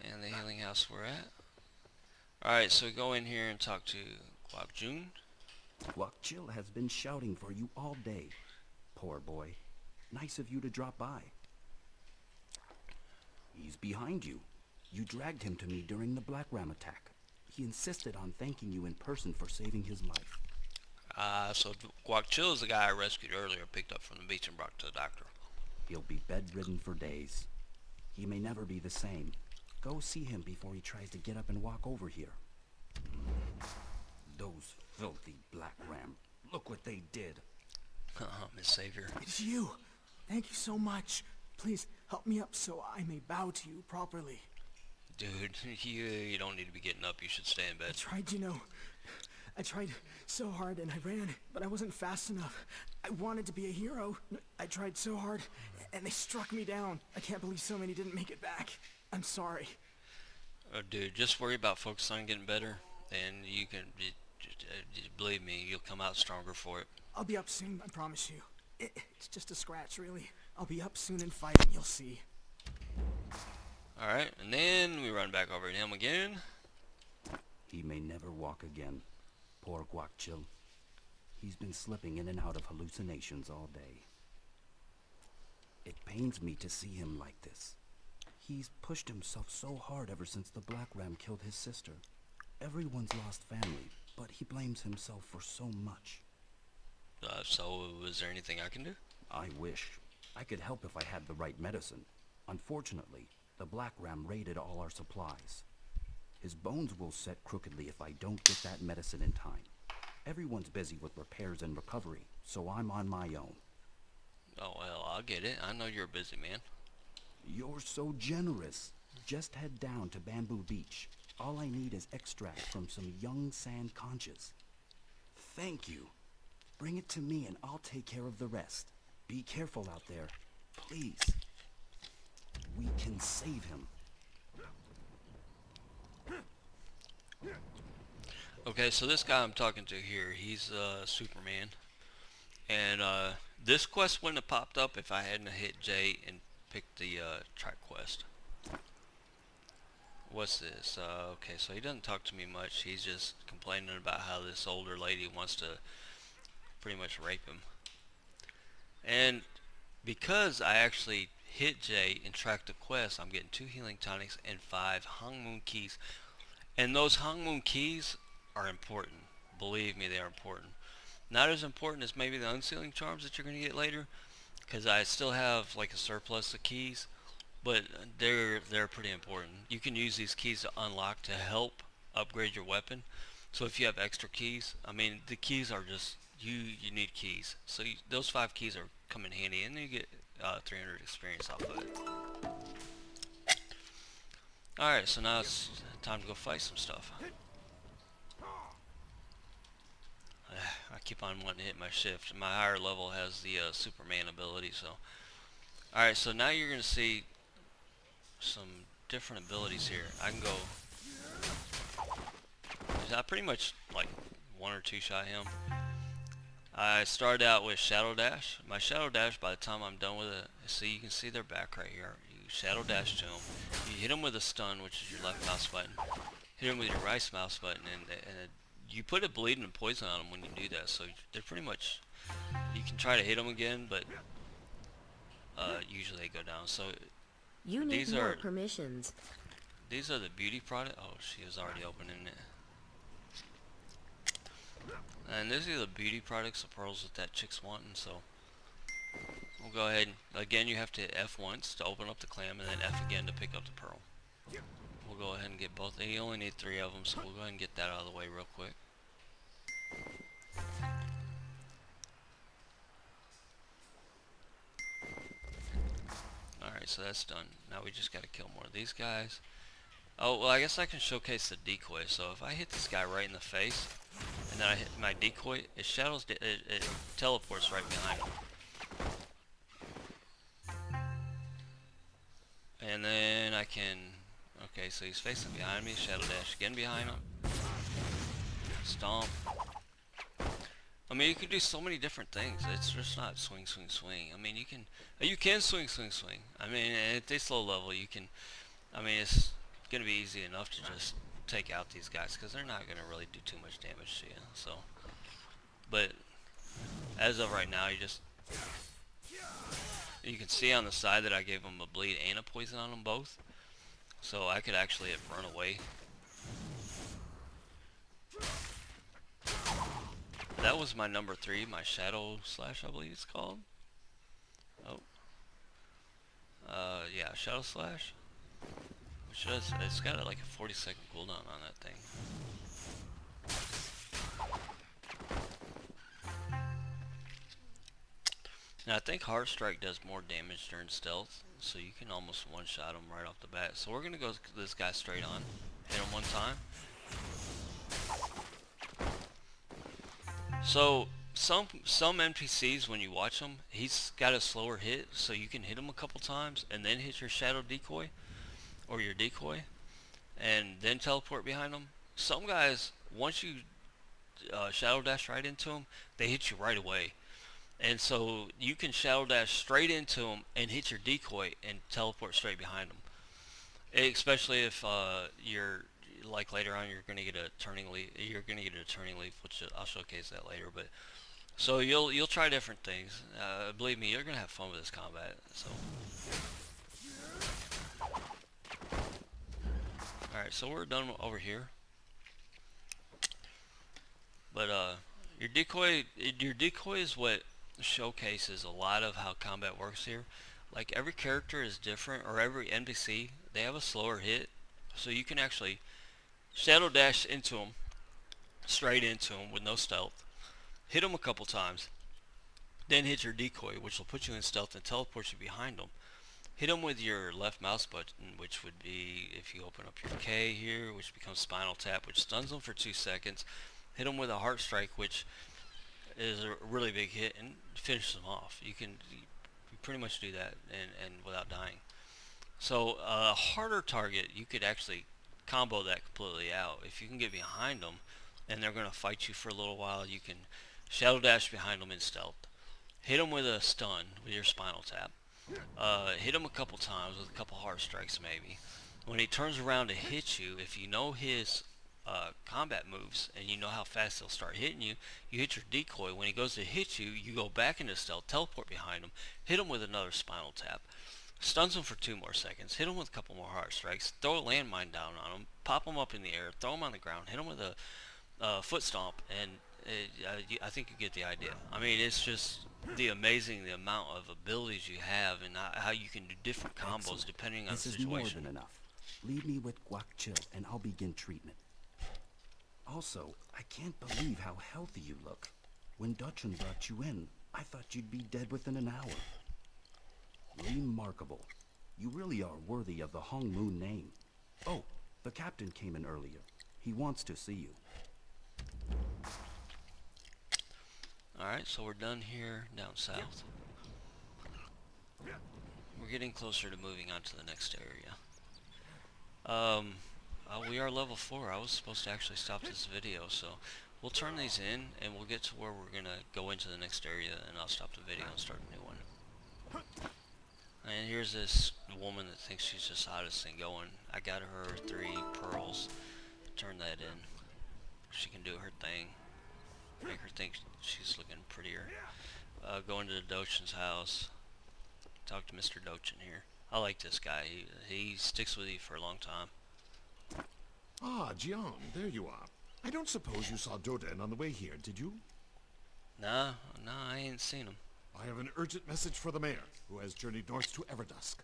Speaker 1: And the healing house we're at. Alright, so we go in here and talk to Guak Jun.
Speaker 11: Guak Chill has been shouting for you all day. Poor boy. Nice of you to drop by. He's behind you. You dragged him to me during the Black Ram attack. He insisted on thanking you in person for saving his life.
Speaker 1: So Guak Chill is the guy I rescued earlier, picked up from the beach and brought to the doctor.
Speaker 11: He'll be bedridden for days. He may never be the same. Go see him before he tries to get up and walk over here. Those filthy Black Ram. Look what they did.
Speaker 1: Miss Savior.
Speaker 15: It's you. Thank you so much. Please help me up so I may bow to you properly.
Speaker 1: Dude, you don't need to be getting up. You should stay in bed.
Speaker 15: I tried so hard and I ran, but I wasn't fast enough. I wanted to be a hero. I tried so hard, and they struck me down. I can't believe so many didn't make it back. I'm sorry.
Speaker 1: Oh, dude, just worry about focusing on getting better, and you can, believe me, you'll come out stronger for it.
Speaker 15: I'll be up soon, I promise you. It's just a scratch, really. I'll be up soon and fighting, you'll see.
Speaker 1: Alright, and then we run back over to him again.
Speaker 11: He may never walk again. Poor Guak Chill. He's been slipping in and out of hallucinations all day. It pains me to see him like this. He's pushed himself so hard ever since the Black Ram killed his sister. Everyone's lost family, but he blames himself for so much.
Speaker 1: So is there anything I can do?
Speaker 11: I wish. I could help if I had the right medicine. Unfortunately, the Black Ram raided all our supplies. His bones will set crookedly if I don't get that medicine in time. Everyone's busy with repairs and recovery, so I'm on my own.
Speaker 1: Oh, well, I'll get it. I know you're a busy man.
Speaker 11: You're so generous. Just head down to Bamboo Beach. All I need is extract from some young sand conches. Thank you. Bring it to me and I'll take care of the rest. Be careful out there. Please. We can save him.
Speaker 1: Okay, so this guy I'm talking to here, he's Superman. And this quest wouldn't have popped up if I hadn't hit J and picked the track quest. What's this? Okay, so he doesn't talk to me much. He's just complaining about how this older lady wants to pretty much rape him. And because I actually hit J and tracked the quest, I'm getting 2 healing tonics and 5 Hong Moon keys. And those Hong Moon keys are important. Believe me, they are important. Not as important as maybe the unsealing charms that you're going to get later, because I still have like a surplus of keys, but they're pretty important. You can use these keys to unlock to help upgrade your weapon. So if you have extra keys, I mean, the keys are just, you need keys. So those 5 keys are come in handy, and you get 300 experience off of it. Alright, so now it's time to go fight some stuff. I keep on wanting to hit my shift. My higher level has the Superman ability, so. Alright, so now you're going to see some different abilities here. I can go. I pretty much like 1 or 2 shot him. I started out with Shadow Dash. My Shadow Dash, by the time I'm done with it, see, you can see their back right here. You Shadow Dash to them. You hit them with a stun, which is your left mouse button. Hit them with your right mouse button, and you put a bleed and poison on them when you do that. So they're pretty much, you can try to hit them again, but usually they go down. So
Speaker 16: you need more permissions.
Speaker 1: These are the beauty product. Oh, she was already opening it. And these are the beauty products, the pearls that chick's wanting, so we'll go ahead and, again, you have to hit F once to open up the clam, and then F again to pick up the pearl. We'll go ahead and get both. You only need 3 of them, so we'll go ahead and get that out of the way real quick. Alright, so that's done. Now we just gotta kill more of these guys. Oh, well, I guess I can showcase the decoy. So if I hit this guy right in the face, and then I hit my decoy, it shadows, it teleports right behind him. And then I can, okay, so he's facing behind me, Shadow Dash again behind him. Stomp. I mean, you can do so many different things. It's just not swing, swing, swing. I mean, you can swing, swing, swing. I mean, at this low level, you can, I mean, it's gonna be easy enough to just take out these guys because they're not gonna really do too much damage to you. So, but as of right now, you can see on the side that I gave them a bleed and a poison on them both, so I could actually have run away. That was my number 3, my Shadow Slash, I believe it's called. Oh, yeah, Shadow Slash. It's got like a 40-second cooldown on that thing. Now I think Heart Strike does more damage during stealth, so you can almost one-shot him right off the bat. So we're gonna go this guy straight on, hit him one time. So some NPCs, when you watch them, he's got a slower hit, so you can hit him a couple times and then hit your Shadow Decoy. Or your decoy, and then teleport behind them. Some guys, once you Shadow Dash right into them, they hit you right away. And so you can Shadow Dash straight into them and hit your decoy and teleport straight behind them. Especially if you're, like later on, you're gonna get a turning leaf. You're gonna get a turning leaf, which I'll showcase that later. But so you'll try different things. Believe me, you're gonna have fun with this combat. So. Alright, so we're done over here. But your decoy is what showcases a lot of how combat works here. Like every character is different, or every NPC, they have a slower hit, so you can actually Shadow Dash into them, straight into them with no stealth, hit them a couple times, then hit your decoy, which will put you in stealth and teleport you behind them. Hit them with your left mouse button, which would be, if you open up your K here, which becomes Spinal Tap, which stuns them for 2 seconds. Hit them with a Heart Strike, which is a really big hit, and finishes them off. You pretty much do that and without dying. So a harder target, you could actually combo that completely out. If you can get behind them, and they're going to fight you for a little while, you can Shadow Dash behind them in stealth. Hit them with a stun with your Spinal Tap. Hit him a couple times with a couple Heart Strikes maybe. When he turns around to hit you, if you know his combat moves and you know how fast he'll start hitting you, you hit your decoy. When he goes to hit you, you go back into stealth, teleport behind him, hit him with another Spinal Tap, stuns him for 2 more seconds, hit him with a couple more Heart Strikes, throw a landmine down on him, pop him up in the air, throw him on the ground, hit him with a foot stomp, and I think you get the idea. I mean, it's just the amount of abilities you have and how you can do different combos. Excellent. Depending on the situation.
Speaker 11: This is more than enough. Leave me with Guac Chill and I'll begin treatment. Also, I can't believe how healthy you look. When Dutchin brought you in, I thought you'd be dead within an hour. Remarkable. You really are worthy of the Hong Moon name. Oh, the captain came in earlier. He wants to see you.
Speaker 1: Alright, so we're done here down south. We're getting closer to moving on to the next area. We are level 4. I was supposed to actually stop this video, so we'll turn these in and we'll get to where we're gonna go into the next area, and I'll stop the video and start a new one. And here's this woman that thinks she's just hottest thing going. I got her 3 pearls. Turn that in. She can do her thing. Make her think she's looking prettier. Go into the Dochin's house. Talk to Mr. Dochin here. I like this guy. He sticks with you for a long time.
Speaker 6: Ah, Jian, there you are. I don't suppose you saw Doden on the way here, did you?
Speaker 1: Nah, I ain't seen him.
Speaker 6: I have an urgent message for the mayor, who has journeyed north to Everdusk.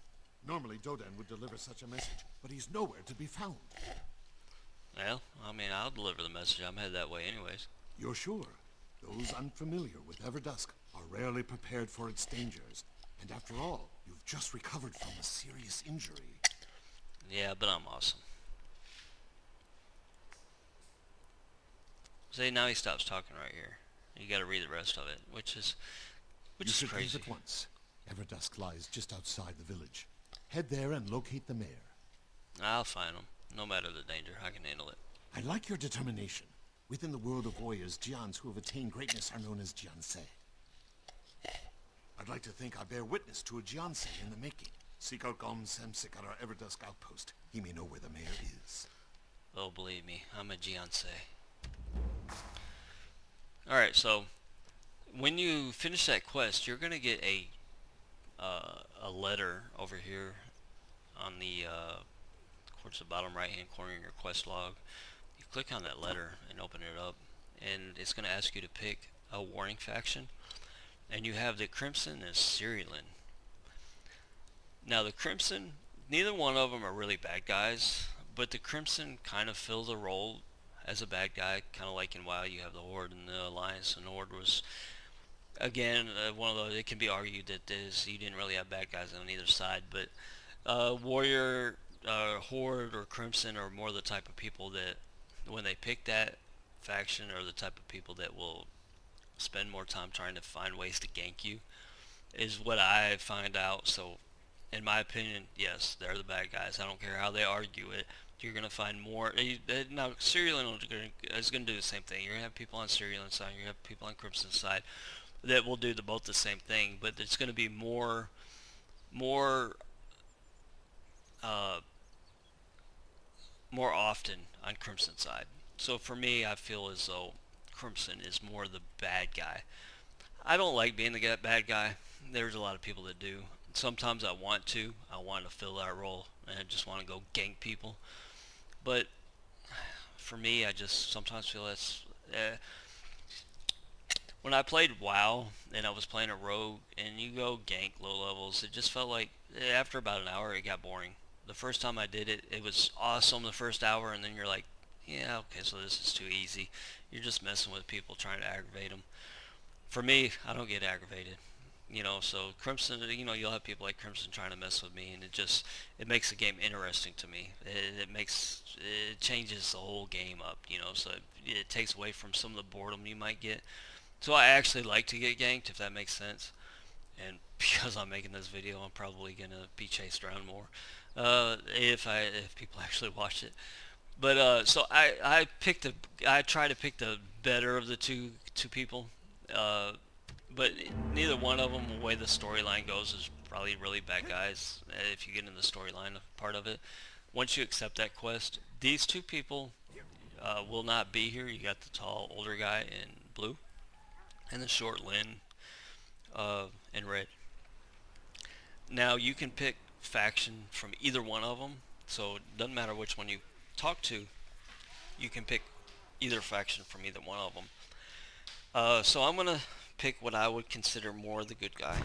Speaker 6: Normally Doden would deliver such a message, but he's nowhere to be found.
Speaker 1: Well, I mean, I'll deliver the message. I'm headed that way anyways.
Speaker 6: You're sure? Those unfamiliar with Everdusk are rarely prepared for its dangers. And after all, you've just recovered from a serious injury.
Speaker 1: Yeah, but I'm awesome. See, now he stops talking right here. You gotta read the rest of it, which is crazy.
Speaker 6: Leave at once. Everdusk lies just outside the village. Head there and locate the mayor.
Speaker 1: I'll find him. No matter the danger, I can handle it.
Speaker 6: I like your determination. Within the world of warriors, Jians who have attained greatness are known as Jiansei. I'd like to think I bear witness to a Jiansei in the making. Seek out Gom Samsik at our Everdusk outpost. He may know where the mayor is.
Speaker 1: Oh, believe me, I'm a Jiansei. Alright, so when you finish that quest, you're gonna get a letter over here on the towards the bottom right hand corner in your quest log. You click on that letter and open it up, and it's gonna ask you to pick a warring faction, and you have the Crimson and Cerulean. Now the Crimson, neither one of them are really bad guys, but the Crimson kind of fill the role as a bad guy, kind of like in WoW you have the Horde and the Alliance, and the Horde was, again, one of those, it can be argued that you didn't really have bad guys on either side, but Warrior, Horde, or Crimson are more the type of people that, when they pick that faction, are the type of people that will spend more time trying to find ways to gank you, is what I find out. So, in my opinion, yes, they're the bad guys. I don't care how they argue it. You're going to find more. Now, Cerulean is going to do the same thing. You're going to have people on Cerulean side, you're going to have people on Crimson side that will do both the same thing, but it's going to be more often on Crimson side. So for me, I feel as though Crimson is more the bad guy. I don't like being the bad guy. There's a lot of people that do. Sometimes I want to fill that role, and I just want to go gank people. But for me, I just sometimes feel that's... when I played WoW, and I was playing a rogue, and you go gank low levels, it just felt like, after about an hour, it got boring. The first time I did it, it was awesome the first hour, and then you're like, yeah, okay, so this is too easy. You're just messing with people, trying to aggravate them. For me, I don't get aggravated. You know, so Crimson, you know, you'll have people like Crimson trying to mess with me, and it makes the game interesting to me. It changes the whole game up, you know, so it takes away from some of the boredom you might get. So I actually like to get ganked, if that makes sense. And because I'm making this video, I'm probably gonna be chased around more, if people actually watch it. But so I try to pick the better of the two people. But neither one of them, the way the storyline goes, is probably really bad guys if you get into the storyline part of it. Once you accept that quest, these two people will not be here. You got the tall, older guy in blue, and the short Lin in red. Now, you can pick faction from either one of them, so it doesn't matter which one you talk to. You can pick either faction from either one of them. So I'm going to pick what I would consider more the good guy.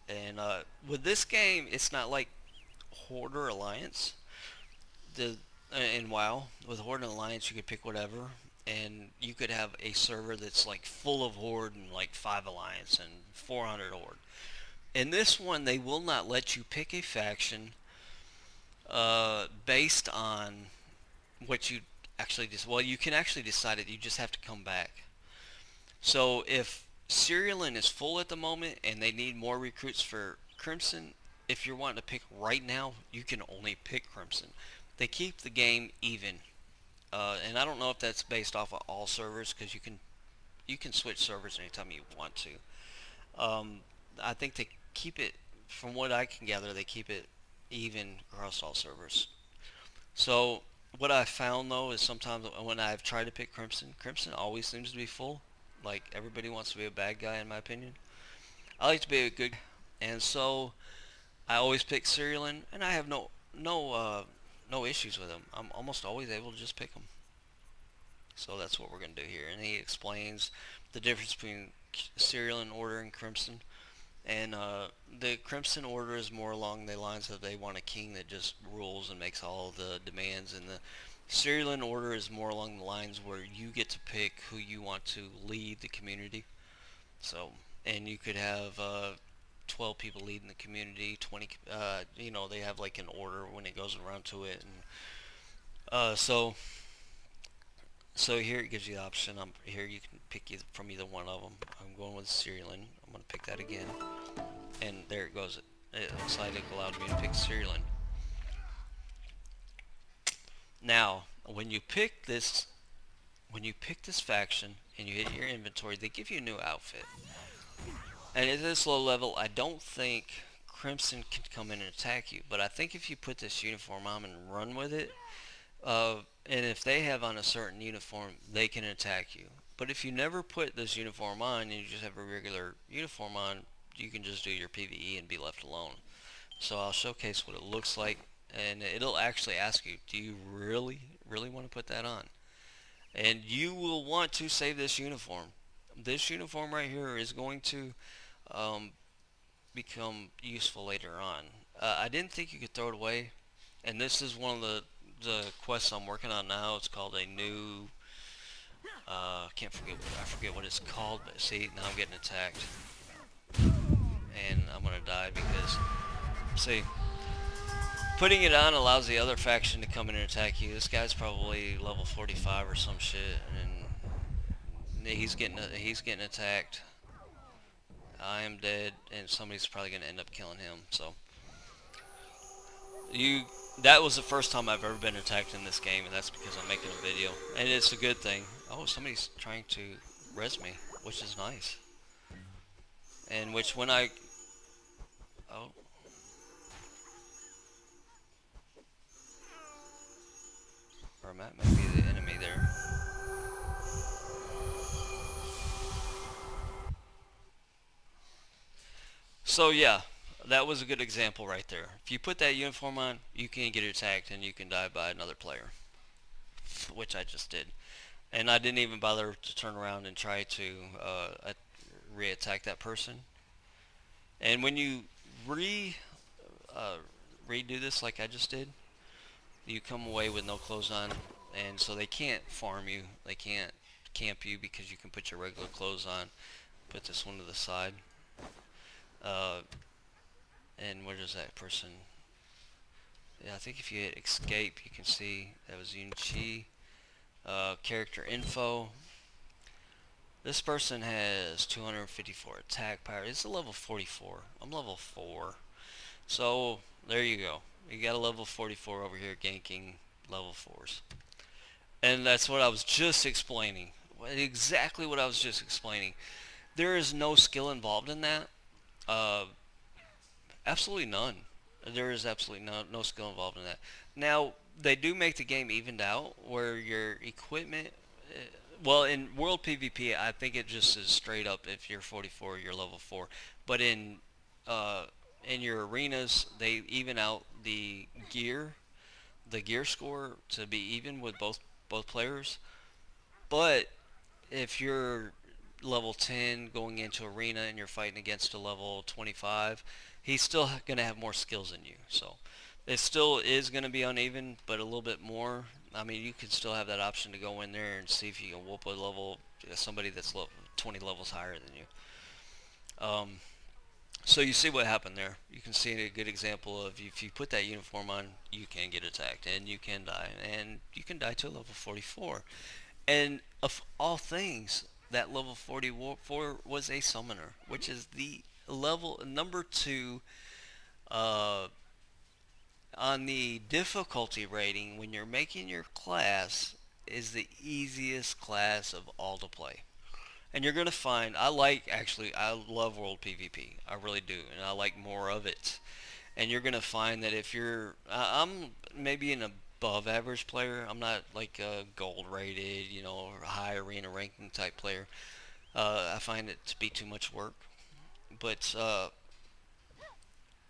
Speaker 1: And with this game, it's not like Horde or Alliance. in WoW, with Horde and Alliance, you could pick whatever, and you could have a server that's like full of Horde and like 5 Alliance and 400 Horde. In this one, they will not let you pick a faction based on what you actually well, you can actually decide it. You just have to come back. So if Cerulean is full at the moment and they need more recruits for Crimson, if you're wanting to pick right now, you can only pick Crimson. They keep the game even, and I don't know if that's based off of all servers, because you can switch servers anytime you want to. I think they keep it, from what I can gather, they keep it even across all servers. So what I found though is sometimes when I've tried to pick Crimson, Crimson always seems to be full. Like, everybody wants to be a bad guy, in my opinion. I like to be a good guy, and so I always pick Cerulean, and I have no issues with him. I'm almost always able to just pick him. So that's what we're going to do here. And he explains the difference between Cerulean Order and Crimson. And the Crimson Order is more along the lines of they want a king that just rules and makes all the demands. And the Cerulean Order is more along the lines where you get to pick who you want to lead the community. So, and you could have 12 people leading the community, 20, you know, they have like an order when it goes around to it. And so here it gives you the option. Here you can pick from either one of them. I'm going with Cerulean. I'm going to pick that again. And there it goes. It looks like it allowed me to pick Cerulean. Now, when you pick this faction and you hit your inventory, they give you a new outfit. And at this low level, I don't think Crimson can come in and attack you. But I think if you put this uniform on and run with it, and if they have on a certain uniform, they can attack you. But if you never put this uniform on and you just have a regular uniform on, you can just do your PvE and be left alone. So I'll showcase what it looks like, and it'll actually ask you, do you really want to put that on? And you will want to save this uniform. This uniform right here is going to become useful later on. I didn't think you could throw it away, and this is one of the quests I'm working on now. It's called a new I forget what it's called, but see, now I'm getting attacked and I'm gonna die because, see, putting it on allows the other faction to come in and attack you. This guy's probably level 45 or some shit, and he's getting attacked. I am dead, and somebody's probably gonna end up killing him. So that was the first time I've ever been attacked in this game, and that's because I'm making a video. And it's a good thing. Oh, somebody's trying to res me, which is nice. And which when I... Oh. Or Matt might be the enemy there. So yeah. That was a good example right there. If you put that uniform on, you can get attacked and you can die by another player, which I just did. And I didn't even bother to turn around and try to re-attack that person. And when you redo this like I just did, you come away with no clothes on, and so they can't farm you, they can't camp you because you can put your regular clothes on. Put this one to the side. And where does that person... Yeah, I think if you hit escape, you can see that was Yun Chi. Character info. This person has 254 attack power. It's a level 44. I'm level 4. So, there you go. You got a level 44 over here ganking level 4s. And that's what I was just explaining. Exactly what I was just explaining. There is no skill involved in that. Absolutely none. There is absolutely no skill involved in that. Now, they do make the game evened out where your equipment... well, in World PvP, I think it just is straight up if you're 44, you're level 4. But in your arenas, they even out the gear score to be even with both players. But if you're level 10 going into arena and you're fighting against a level 25, he's still going to have more skills than you. So It still is going to be uneven, but a little bit more. I mean, you can still have that option to go in there and see if you can whoop a level, somebody that's 20 levels higher than you. So you see what happened there. You can see a good example of if you put that uniform on, you can get attacked and you can die, and you can die to a level 44. And of all things, that level 44 was a summoner, which is the level number 2 on the difficulty rating when you're making your class, is the easiest class of all to play. And you're going to find, I love World PvP. I really do. And I like more of it. And you're going to find that if you're, I'm maybe an above average player. I'm not like a gold rated, or high arena ranking type player. I find it to be too much work. But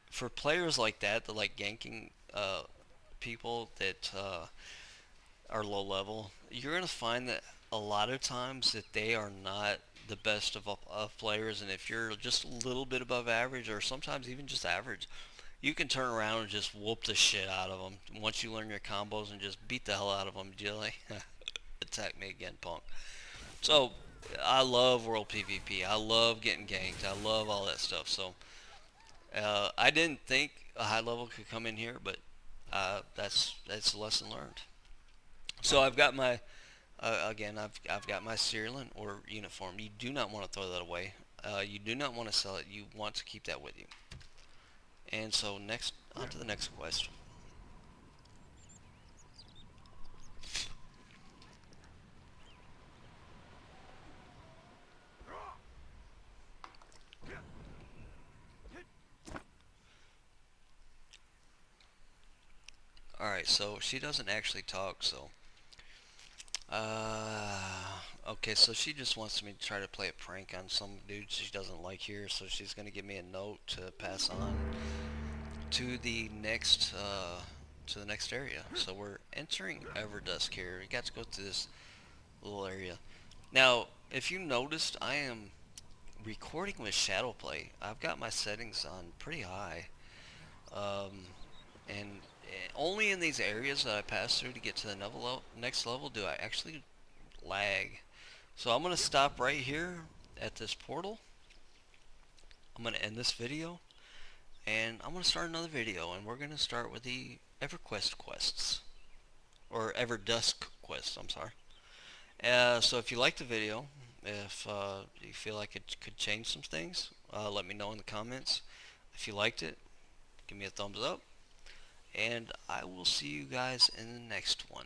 Speaker 1: for players like that like ganking people that are low level, you're going to find that a lot of times that they are not the best of players, and if you're just a little bit above average, or sometimes even just average, you can turn around and just whoop the shit out of them once you learn your combos and just beat the hell out of them. You're like, attack me again, punk. So I love World PvP. I love getting ganked. I love all that stuff. So I didn't think a high level could come in here, but that's a lesson learned. So I've got my again, I've got my Cerulean or uniform. You do not want to throw that away. You do not want to sell it. You want to keep that with you. And so next, on to the next quest. Alright, so she doesn't actually talk, so okay, so she just wants me to try to play a prank on some dude she doesn't like here, so she's gonna give me a note to pass on to the next area. So we're entering Everdusk here. We got to go through this little area. Now, if you noticed, I am recording with Shadowplay. I've got my settings on pretty high, and only in these areas that I pass through to get to the next level do I actually lag. So I'm going to stop right here at this portal. I'm going to end this video, and I'm going to start another video, and we're going to start with the EverQuest quests, or Everdusk quests, I'm sorry. So if you liked the video, if you feel like it could change some things, let me know in the comments. If you liked it, give me a thumbs up. And I will see you guys in the next one.